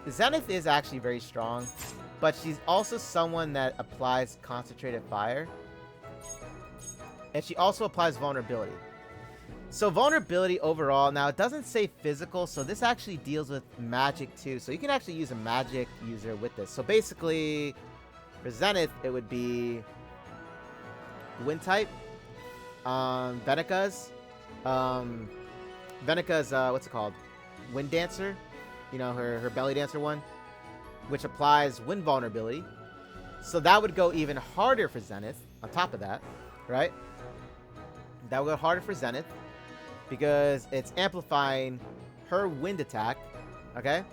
Zenith is actually very strong, but she's also someone that applies Concentrated Fire. And she also applies Vulnerability. So Vulnerability overall, now it doesn't say physical, so this actually deals with magic too. So you can actually use a magic user with this. So basically, for Zenith, it would be Wind type, Venika's, what's it called? Wind Dancer, you know, her Belly Dancer one, which applies Wind Vulnerability. So that would go even harder for Zenith on top of that, right? That would go harder for Zenith because it's amplifying her wind attack, okay?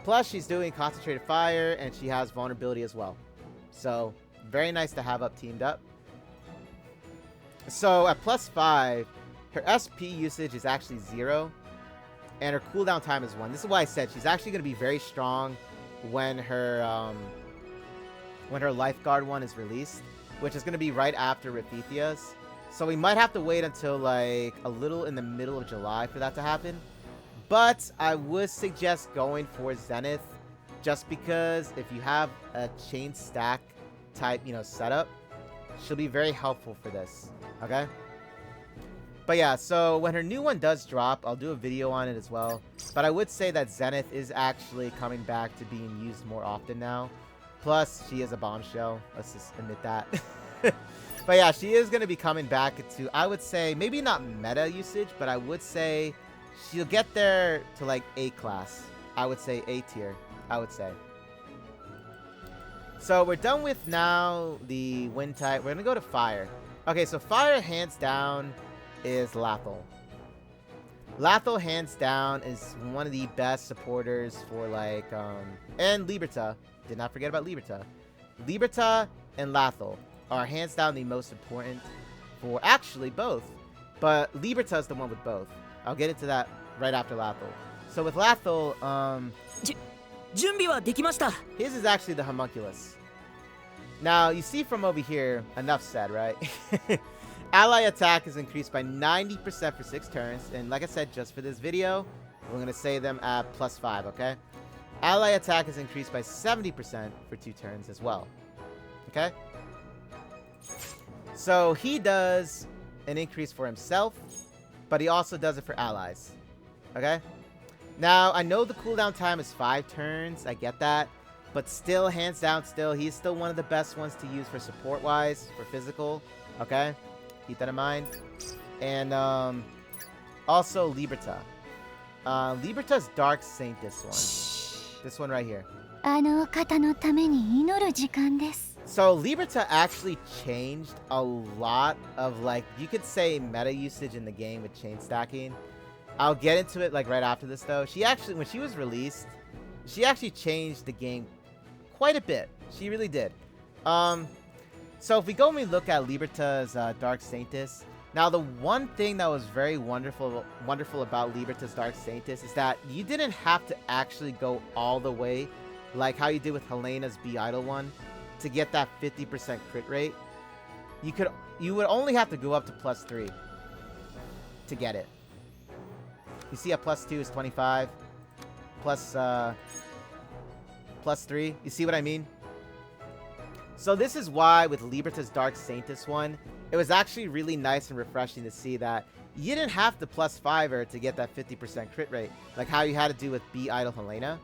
Plus, she's doing Concentrated Fire, and she has Vulnerability as well. So, very nice to have up teamed up. So, at +5, her SP usage is actually 0, and her cooldown time is 1. This is why I said she's actually going to be very strong when her Lifeguard one is released, which is going to be right after Rafithia's. So we might have to wait until like a little in the middle of July for that to happen. But I would suggest going for Zenith just because if you have a chain stack type, you know, setup, she'll be very helpful for this. Okay? But yeah, so when her new one does drop, I'll do a video on it as well. But I would say that Zenith is actually coming back to being used more often now. Plus, she is a bombshell. Let's just admit that. But yeah, she is going to be coming back to, I would say, maybe not meta usage, but I would say she'll get there to like A class. I would say A tier, I would say. So we're done with now the wind type. We're going to go to fire. Okay, so fire hands down is Lathel. Lathel, hands down, is one of the best supporters for, like, and Liberta. Did not forget about Liberta. Liberta and Lathel are hands down the most important for actually both. But Liberta is the one with both. I'll get into that right after Lathel. So with Lathel, 準備はできました。 his is actually the homunculus. Now, you see from over here, enough said, right? Ally attack is increased by 90% for 6 turns. And like I said, just for this video, we're going to say them at +5, okay? Ally attack is increased by 70% for 2 turns as well. Okay? So he does an increase for himself, but he also does it for allies. Okay? Now, I know the cooldown time is 5 turns. I get that. But still, hands down, he's still one of the best ones to use for support-wise, for physical. Okay? Keep that in mind. And, also, Liberta. Liberta's Dark Saint, this one. This one right here. あの方のために祈る時間です。 So, Liberta actually changed a lot of, like, you could say meta usage in the game with chain stacking. I'll get into it, like, right after this, though. She actually, when she was released, she actually changed the game quite a bit. She really did. So if we go and we look at Liberta's Dark Saintus, now the one thing that was very wonderful about Liberta's Dark Saintus is that you didn't have to actually go all the way, like how you did with Helena's Be Idle one, to get that 50% crit rate. You would only have to go up to +3 to get it. You see, a +2 is 25. +3. You see what I mean? So this is why with Liberta's Dark Saintus one, it was actually really nice and refreshing to see that you didn't have to +5 her to get that 50% crit rate, like how you had to do with Be Idle Helena.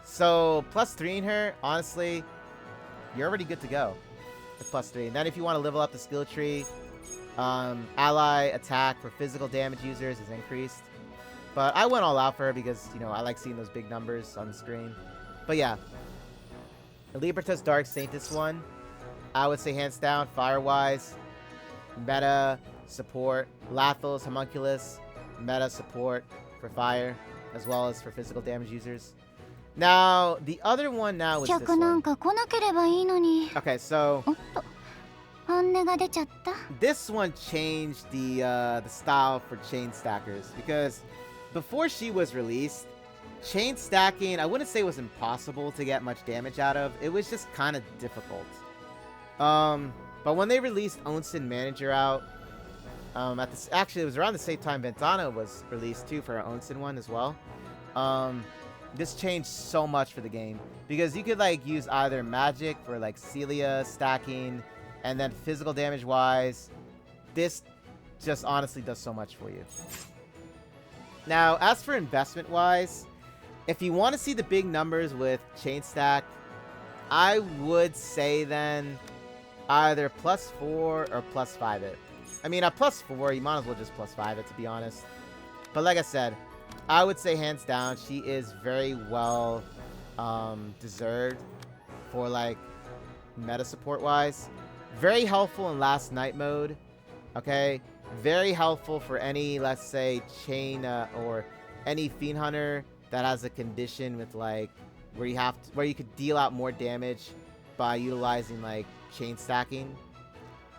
So +3 in her, honestly, you're already good to go with +3. And then if you want to level up the skill tree, ally attack for physical damage users is increased. But I went all out for her because, you know, I like seeing those big numbers on the screen. But yeah, Liberta's Dark Saintus one, I would say hands down, fire-wise, meta support. Lathel's Homunculus, meta support for fire, as well as for physical damage users. Now, the other one now is this 客なん one. か来なければいいのに。 Okay, so おっと、本音が出ちゃった。 this one changed the style for chain stackers because before she was released, chain stacking, I wouldn't say it was impossible to get much damage out of. It was just kind of difficult. But when they released Onsen Manager out, actually it was around the same time Ventana was released too for our Onsen one as well. This changed so much for the game because you could like use either magic for like Celia stacking, and then physical damage wise, this just honestly does so much for you. Now, as for investment wise, if you want to see the big numbers with chain stack, I would say then either +4 or +5 it. I mean, at +4, you might as well just +5 it, to be honest. But like I said, I would say hands down, she is very well deserved for like meta support wise. Very helpful in last night mode. Okay, very helpful for any, let's say, chain or any Fiend Hunter that has a condition with like where you could deal out more damage by utilizing like chain stacking.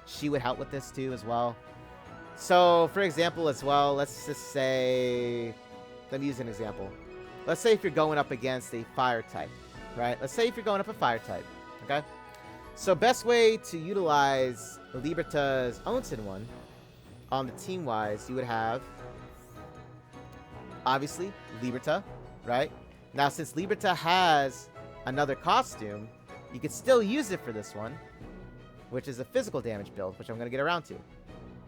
She would help with this too as well. So for example as well, let's just say, let me use an example. Let's say if you're going up against a fire type, right? Let's say if you're going up a fire type, okay? So best way to utilize Liberta's Onsen one on the team wise, you would have obviously Liberta, right? Now since Liberta has another costume, you could still use it for this one, which is a physical damage build, which I'm going to get around to.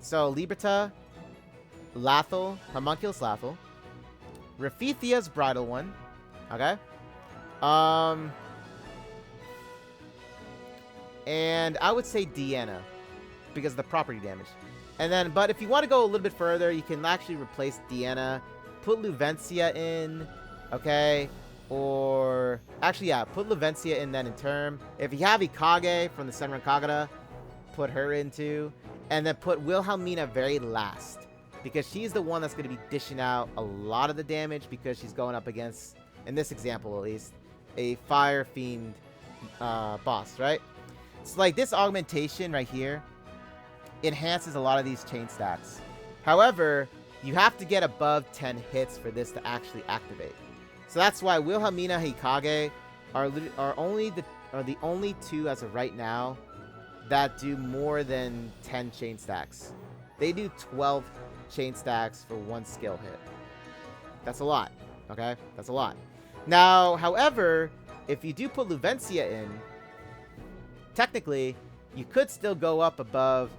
So Liberta, Lathel, Homunculus Lathel, Raphithia's Bridal one, okay? And I would say Deanna, because of the property damage. And then, but if you want to go a little bit further, you can actually replace Deanna, put Luvencia in, okay? Or, actually, yeah, put Luvencia in then in term. If you have Ikage from the Senran Kagura, put her in too. And then put Wilhelmina very last. because she's the one that's going to be dishing out a lot of the damage because she's going up against, in this example at least, a Fire Fiend boss, right? So like this augmentation right here enhances a lot of these chain stacks. However, you have to get above 10 hits for this to actually activate. So that's why Wilhelmina Hikage are the only two as of right now that do more than 10 chain stacks. They do 12 chain stacks for one skill hit. That's a lot, okay? That's a lot. Now, however, if you do put Luvencia in, technically, you could still go up above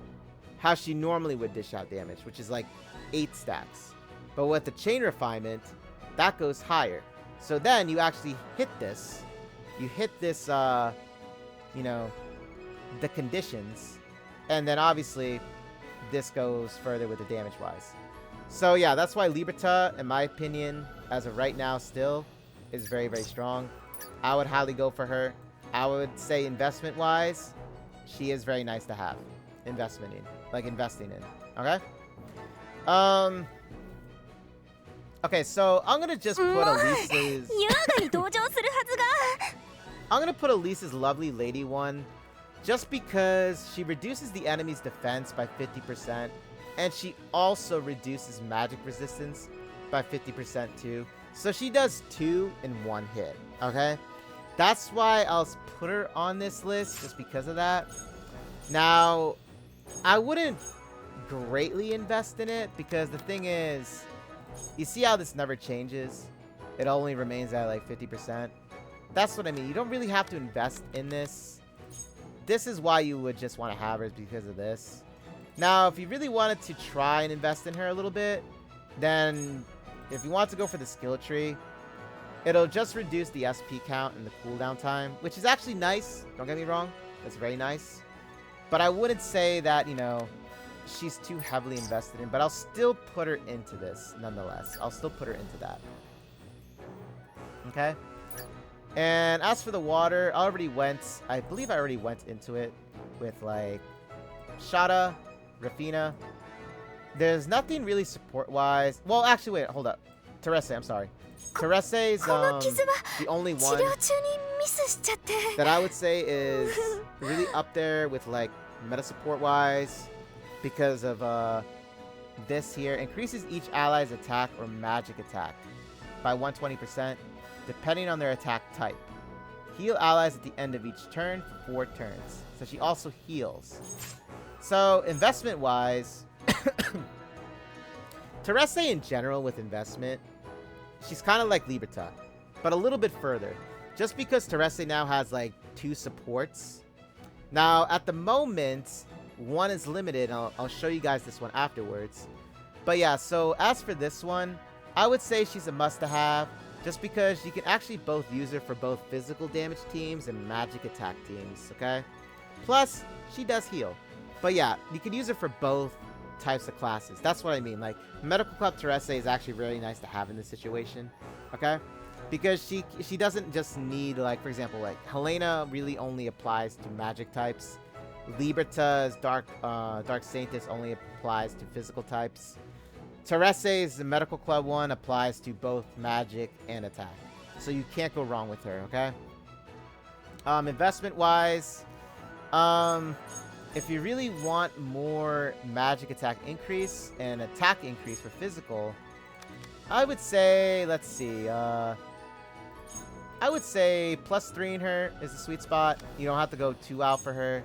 how she normally would dish out damage, which is like 8 stacks. But with the chain refinement, that goes higher. So then you actually hit this. You hit this, you know, the conditions. And then obviously, this goes further with the damage-wise. So yeah, that's why Liberta, in my opinion, as of right now still, is very, very strong. I would highly go for her. I would say investment-wise, she is very nice to have. Investing in. Okay? Okay, so I'm gonna just put Elise's... 優雅に登場するはずが I'm gonna put Elise's Lovely Lady one, just because she reduces the enemy's defense by 50%, and she also reduces magic resistance by 50% too. So she does 2 in 1 hit, okay? That's why I'll put her on this list, just because of that. Now, I wouldn't greatly invest in it, because the thing is, you see how this never changes? It only remains at like 50%. That's what I mean. You don't really have to invest in this. This is why you would just want to have her, is because of this. Now, if you really wanted to try and invest in her a little bit, then if you want to go for the skill tree, it'll just reduce the SP count and the cooldown time, which is actually nice. Don't get me wrong. That's very nice. But I wouldn't say that, you know, she's too heavily invested in, but I'll still put her into this nonetheless. I'll still put her into that. Okay? And as for the water, I believe I already went into it with like Shada, Rafina. There's nothing really support-wise. Well, actually, wait, hold up. Terese, I'm sorry. Terese's the only one 治療中にミスしちゃって that I would say is really up there with like meta support-wise, because of this here. Increases each ally's attack or magic attack by 120%, depending on their attack type. Heal allies at the end of each turn for 4 turns. So she also heals. So investment-wise, Terese in general with investment, she's kind of like Liberta, but a little bit further. Just because Terese now has like 2 supports. Now, at the moment, one is limited. I'll show you guys this one afterwards. But yeah, so as for this one, I would say she's a must-to-have, just because you can actually both use her for both physical damage teams and magic attack teams, okay? Plus, she does heal. But yeah, you can use her for both types of classes. That's what I mean. Like, Medical Club Terese is actually really nice to have in this situation, okay? Because she doesn't just need, like, for example, like, Helena really only applies to magic types. Liberta's Dark Saintis only applies to physical types. Terese's Medical Club one applies to both magic and attack. So you can't go wrong with her, okay? Investment-wise, if you really want more magic attack increase and attack increase for physical, I would say, let's see, I would say +3 in her is the sweet spot. You don't have to go too out for her.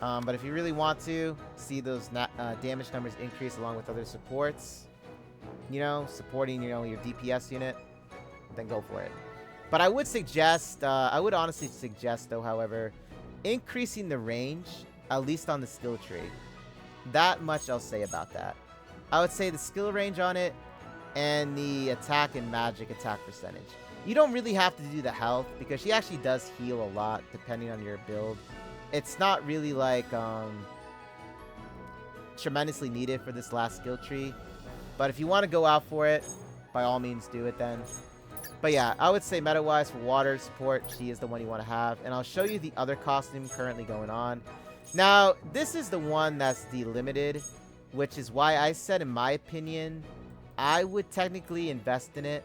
But if you really want to see those damage numbers increase along with other supports, you know, supporting, you know, your DPS unit, then go for it. But I would suggest, I would honestly suggest, though, however, increasing the range, at least on the skill tree. That much I'll say about that. I would say the skill range on it and the attack and magic attack percentage. You don't really have to do the health, because she actually does heal a lot depending on your build. It's not really like tremendously needed for this last skill tree. But if you want to go out for it, by all means do it then. But yeah, I would say meta-wise for water support, she is the one you want to have. And I'll show you the other costume currently going on. Now, this is the one that's the limited. which is why I said, in my opinion, I would technically invest in it.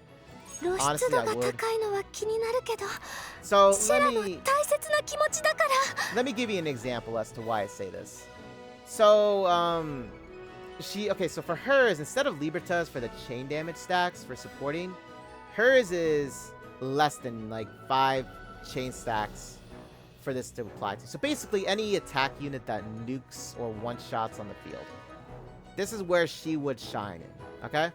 露出 Honestly, 度 I が would. 高いのは気になるけど So シェラの大切な気持ちだから let me give you an example as to why I say this. So, okay, so for hers, instead of Libertas for the chain damage stacks for supporting, hers is less than like 5 chain stacks for this to apply to. So basically, any attack unit that nukes or one-shots on the field. This is where she would shine in, okay?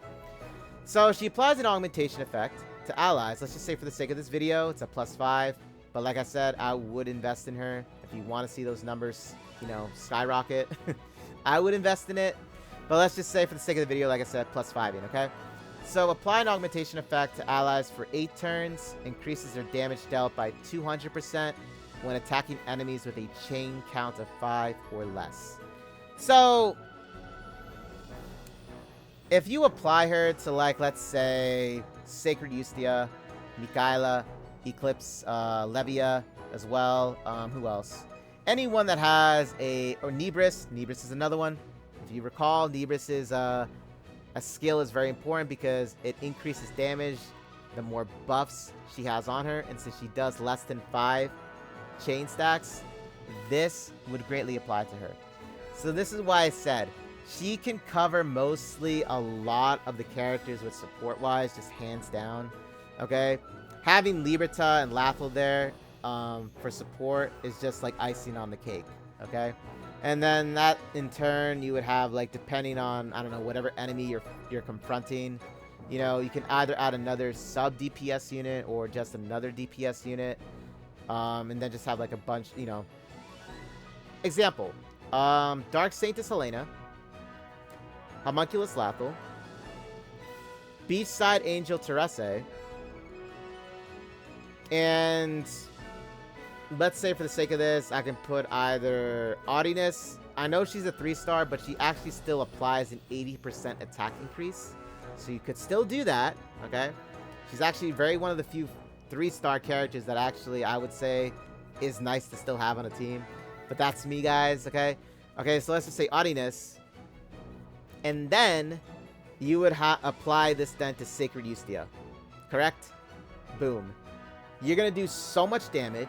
So she applies an augmentation effect to allies. Let's just say for the sake of this video, it's a +5. But like I said, I would invest in her. If you want to see those numbers, you know, skyrocket, I would invest in it. But let's just say for the sake of the video, like I said, +5, okay? So apply an augmentation effect to allies for 8 turns. Increases their damage dealt by 200% when attacking enemies with a chain count of 5 or less. So if you apply her to, like, let's say, Sacred Ustia, Mikaela, Eclipse, Levia as well, who else? Anyone that has or Nebris. Nebris is another one. If you recall, Nebris's a skill is very important because it increases damage the more buffs she has on her, and since she does less than 5 chain stacks, this would greatly apply to her. So this is why I said she can cover mostly a lot of the characters with support-wise, just hands down, okay? Having Liberta and Lathel there for support is just like icing on the cake, okay? And then that, in turn, you would have, like, depending on, I don't know, whatever enemy you're confronting, you know, you can either add another sub-DPS unit or just another DPS unit, and then just have, like, a bunch, you know. Example, Dark Saintess Helena, Homunculus Lathel, Beachside Angel Terese, and let's say for the sake of this, I can put either Audinus. I know she's a 3-star, but she actually still applies an 80% attack increase. So you could still do that, okay? She's actually one of the few 3-star characters that actually I would say is nice to still have on a team. But that's me, guys, okay? Okay, so let's just say Audinus. And then you would apply this then to Sacred Ustia. Correct? Boom. You're going to do so much damage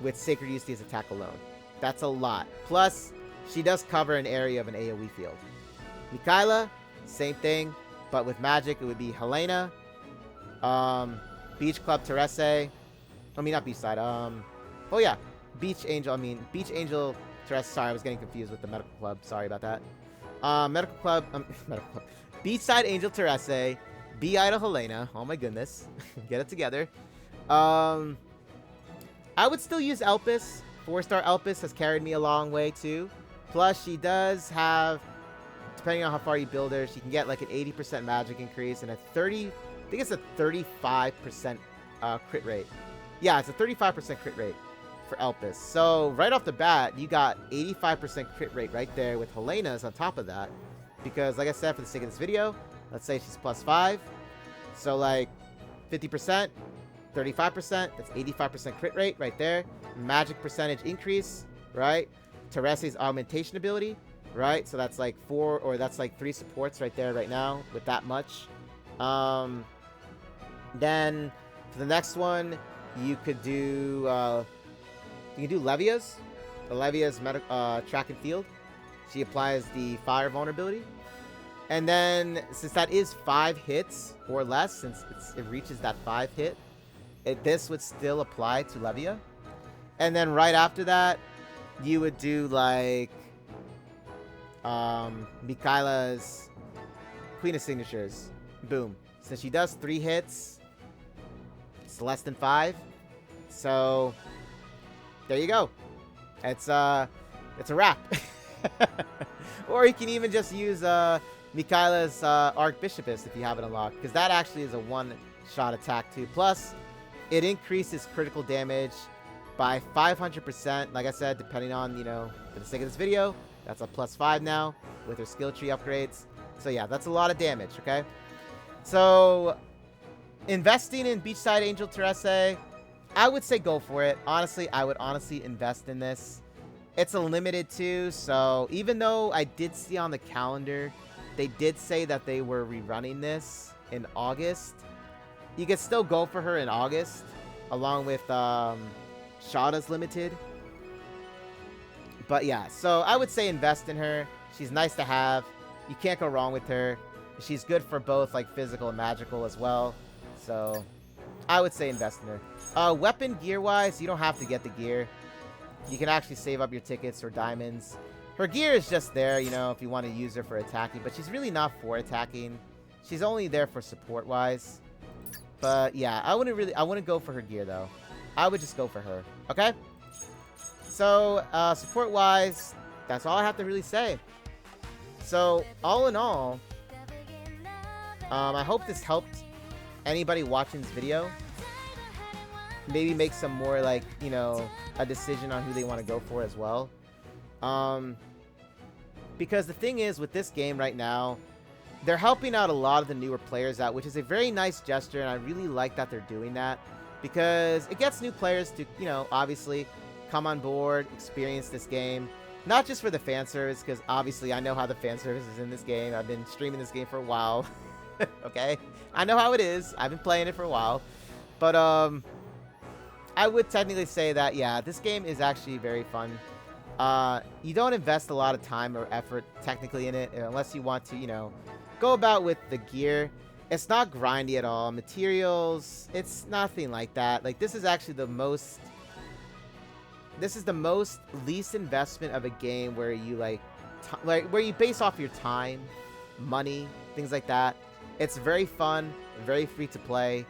with Sacred Ustia's attack alone. That's a lot. Plus, she does cover an area of an AoE field. Mikaela, same thing, but with magic, it would be Helena, Beach Club Terese. I mean, not Beachside. Oh yeah, Beach Angel Terese. Sorry, I was getting confused with the Medical Club. Sorry about that. Medical Club. Beachside Angel Terese, B-Idol Helena. Oh my goodness, get it together. I would still use Elpis. 4-star Elpis has carried me a long way too. Plus, she does have, depending on how far you build her, she can get like an 80% magic increase and I think it's a 35% crit rate. Yeah, it's a 35% crit rate for Elpis. So right off the bat, you got 85% crit rate right there with Helena's on top of that. Because like I said, for the sake of this video, let's say she's +5. So like 50%, 35%, that's 85% crit rate right there. Magic percentage increase, right? Terese's augmentation ability, right? So that's like 4, or that's like 3 supports right there right now with that much. Then for the next one, you could do Levia's. The Levia's track and field. She applies the fire vulnerability. And then since that is 5 hits or less, since it reaches that 5 hit, this would still apply to Levia. And then right after that, you would do like Mikaela's Queen of Signatures. Boom. Since she does 3 hits, it's less than 5. So there you go. It's a wrap. Or you can even just use Mikaela's Archbishopess if you have it unlocked, because that actually is a 1-shot attack too. Plus, it increases critical damage by 500%. Like I said, depending on, you know, for the sake of this video, that's a +5 now with her skill tree upgrades. So yeah, that's a lot of damage, okay? So investing in Beachside Angel Terese, I would say go for it. Honestly, I would honestly invest in this. It's a limited too, so even though I did see on the calendar, they did say that they were rerunning this in August. You could still go for her in August, along with Shada's limited. But yeah, so I would say invest in her. She's nice to have. You can't go wrong with her. She's good for both like physical and magical as well. So I would say invest in her. Weapon gear wise, you don't have to get the gear. You can actually save up your tickets or diamonds. Her gear is just there, you know, if you want to use her for attacking. But she's really not for attacking. She's only there for support-wise. But yeah, I wouldn't go for her gear, though. I would just go for her. Okay? So, support-wise, that's all I have to really say. So, all in all, I hope this helped anybody watching this video. Maybe make some more, like, you know, a decision on who they want to go for as well. Because the thing is, with this game right now, they're helping out a lot of the newer players out, which is a very nice gesture, and I really like that they're doing that. Because it gets new players to, you know, obviously come on board, experience this game. Not just for the fan service, because obviously I know how the fan service is in this game. I've been streaming this game for a while. Okay? I know how it is. I've been playing it for a while. But, I would technically say that, yeah, this game is actually very fun. You don't invest a lot of time or effort technically in it unless you want to, you know, go about with the gear. It's not grindy at all. Materials, it's nothing like that. Like, this is actually the most least investment of a game where you where you base off your time, money, things like that. It's very fun, very free to play.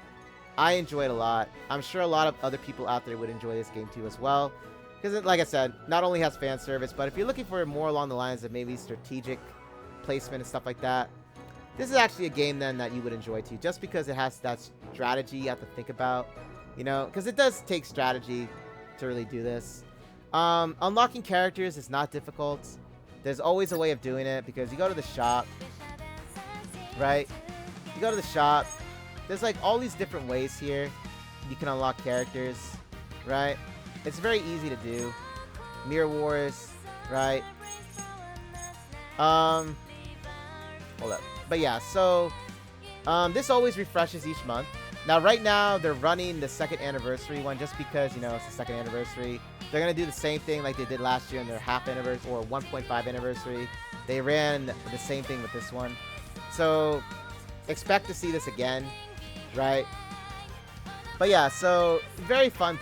I enjoy it a lot. I'm sure a lot of other people out there would enjoy this game too as well. Because, like I said, not only has fan service, but if you're looking for more along the lines of maybe strategic placement and stuff like that, this is actually a game then that you would enjoy too. Just because it has that strategy you have to think about, you know, because it does take strategy to really do this. Unlocking characters is not difficult. There's always a way of doing it because you go to the shop, right? You go to the shop. There's like all these different ways here you can unlock characters, right? It's very easy to do. Mirror Wars, right? Hold up. But yeah, so this always refreshes each month. Now, right now, they're running the second anniversary one just because, you know, it's the second anniversary. They're going to do the same thing like they did last year in their half anniversary or 1.5 anniversary. They ran the same thing with this one. So expect to see this again. Right? But yeah, so very fun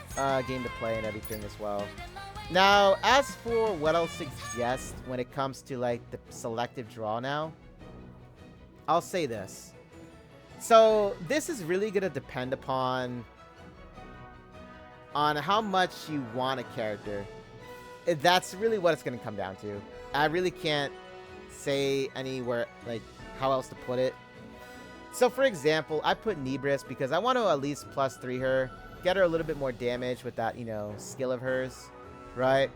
game to play and everything as well. Now, as for what I'll suggest when it comes to like the selective draw now, I'll say this. So this is really going to depend upon how much you want a character. That's really what it's going to come down to. I really can't say anywhere like how else to put it. So, for example, I put Nebris because I want to at least +3 her, get her a little bit more damage with that, you know, skill of hers, right?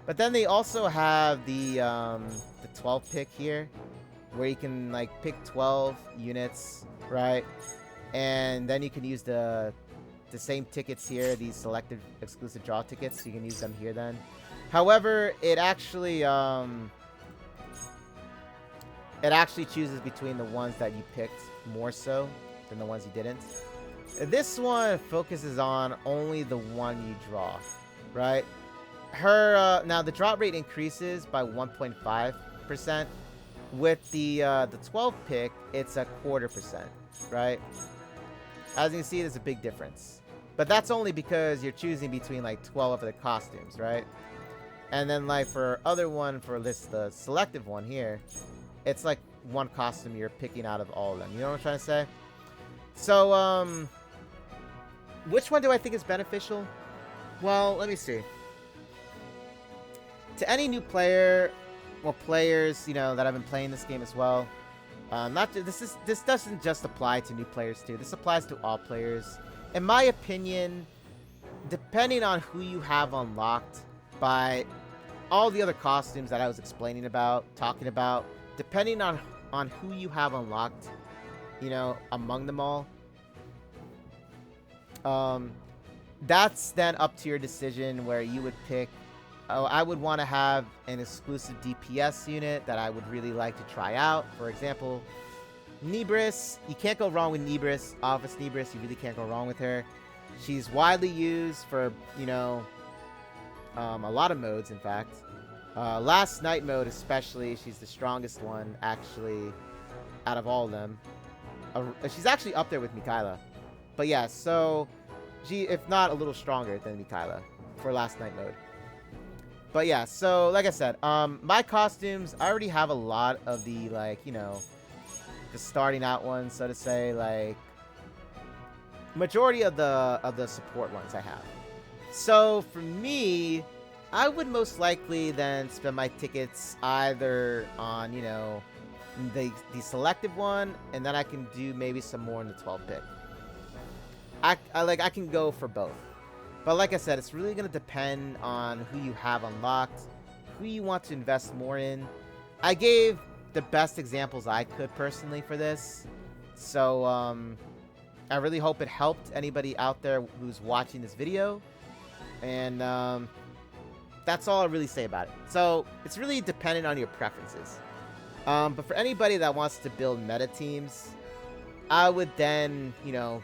But then they also have the 12 pick here, where you can, like, pick 12 units, right? And then you can use the same tickets here, these selective exclusive draw tickets, so you can use them here then. However, it actually chooses between the ones that you picked more so than the ones you didn't. This one focuses on only the one you draw, right? Her now the drop rate increases by 1.5%. With the 12 pick, it's 0.25%, right? As you can see, there's a big difference. But that's only because you're choosing between like 12 of the costumes, right? And then like for other one, for this the selective one here, it's like one costume you're picking out of all of them. You know what I'm trying to say? So, which one do I think is beneficial? Well, let me see. To any new player or players, you know, that have been playing this game as well. This doesn't just apply to new players too. This applies to all players. In my opinion, depending on who you have unlocked by all the other costumes that I was talking about, depending on who you have unlocked, you know, among them all, that's then up to your decision where you would pick I would want to have an exclusive DPS unit that I would really like to try out. For example, Nebris. You can't go wrong with Nebris. Office Nebris, you really can't go wrong with her. She's widely used for, you know, a lot of modes, in fact. Last night mode especially, she's the strongest one, actually, out of all of them. She's actually up there with Mikaela. But yeah, so, if not a little stronger than Mikaela for last night mode. But yeah, so, like I said, my costumes, I already have a lot of the, like, you know, the starting out ones, so to say, like, majority of the support ones I have. So, for me, I would most likely then spend my tickets either on, you know, the selective one, and then I can do maybe some more in the 12 pick. I can go for both. But like I said, it's really going to depend on who you have unlocked, who you want to invest more in. I gave the best examples I could personally for this. So, I really hope it helped anybody out there who's watching this video. And, that's all I'll really say about it. So, it's really dependent on your preferences. But for anybody that wants to build meta teams, I would then, you know,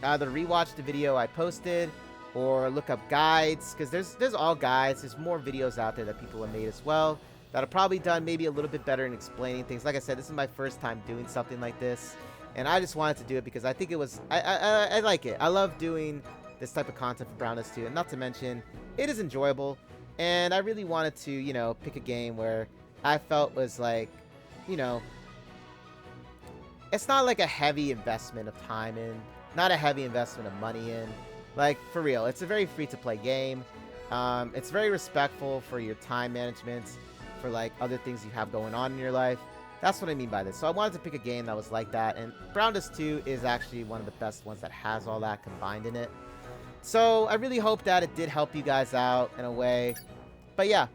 either rewatch the video I posted or look up guides, because there's all guides. There's more videos out there that people have made as well that have probably done maybe a little bit better in explaining things. Like I said, this is my first time doing something like this, and I just wanted to do it because I think it was I like it. I love doing this type of content for Brown Dust 2, and not to mention it is enjoyable. And I really wanted to, you know, pick a game where I felt was like, you know, it's not like a heavy investment of time in, not a heavy investment of money in. Like, for real, it's a very free-to-play game. It's very respectful for your time management, for, like, other things you have going on in your life. That's what I mean by this. So I wanted to pick a game that was like that, and Brown Dust 2 is actually one of the best ones that has all that combined in it. So I really hope that it did help you guys out in a way. But yeah,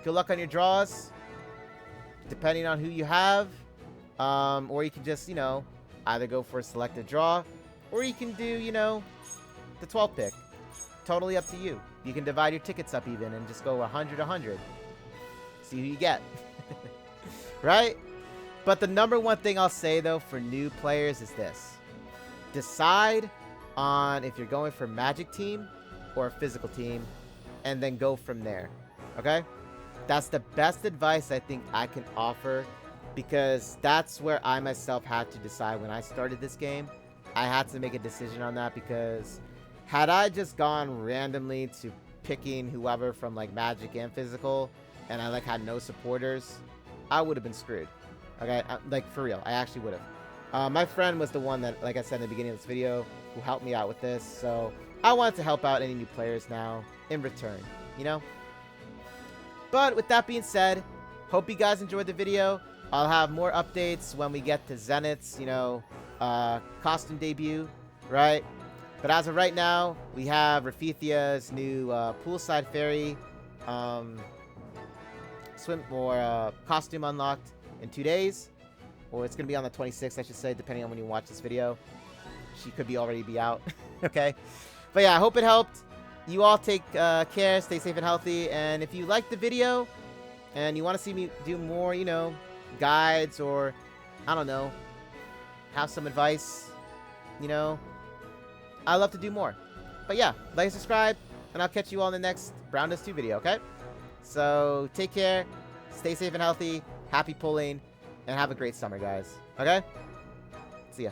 good luck on your draws, depending on who you have. Or you can just, you know, either go for a selected draw, or you can do, you know, the 12 pick. Totally up to you. You can divide your tickets up even and just go 100-100. See who you get. Right? But the number one thing I'll say, though, for new players is this. Decide on if you're going for Magic team or a physical team, and then go from there. Okay? That's the best advice I think I can offer, because that's where I myself had to decide when I started this game. I had to make a decision on that, because had I just gone randomly to picking whoever from like Magic and physical, and I like had no supporters, I would have been screwed. Okay, like for real, I actually would have. My friend was the one that, like I said in the beginning of this video, who helped me out with this, so I wanted to help out any new players now in return, you know? But with that being said, hope you guys enjoyed the video. I'll have more updates when we get to Zenith's, you know, costume debut, right? But as of right now, we have Rafithia's new poolside fairy swim or costume unlocked in 2 days, or it's gonna be on the 26th, I should say, depending on when you watch this video. She could already be out. Okay, but yeah, I hope it helped. You all take care, stay safe and healthy, and if you liked the video and you want to see me do more, you know, guides, or I don't know, have some advice, you know, I love to do more. But yeah, like and subscribe, and I'll catch you all in the next Brown Dust 2 video, okay? So take care, stay safe and healthy, happy pulling, and have a great summer, guys. Okay? See ya.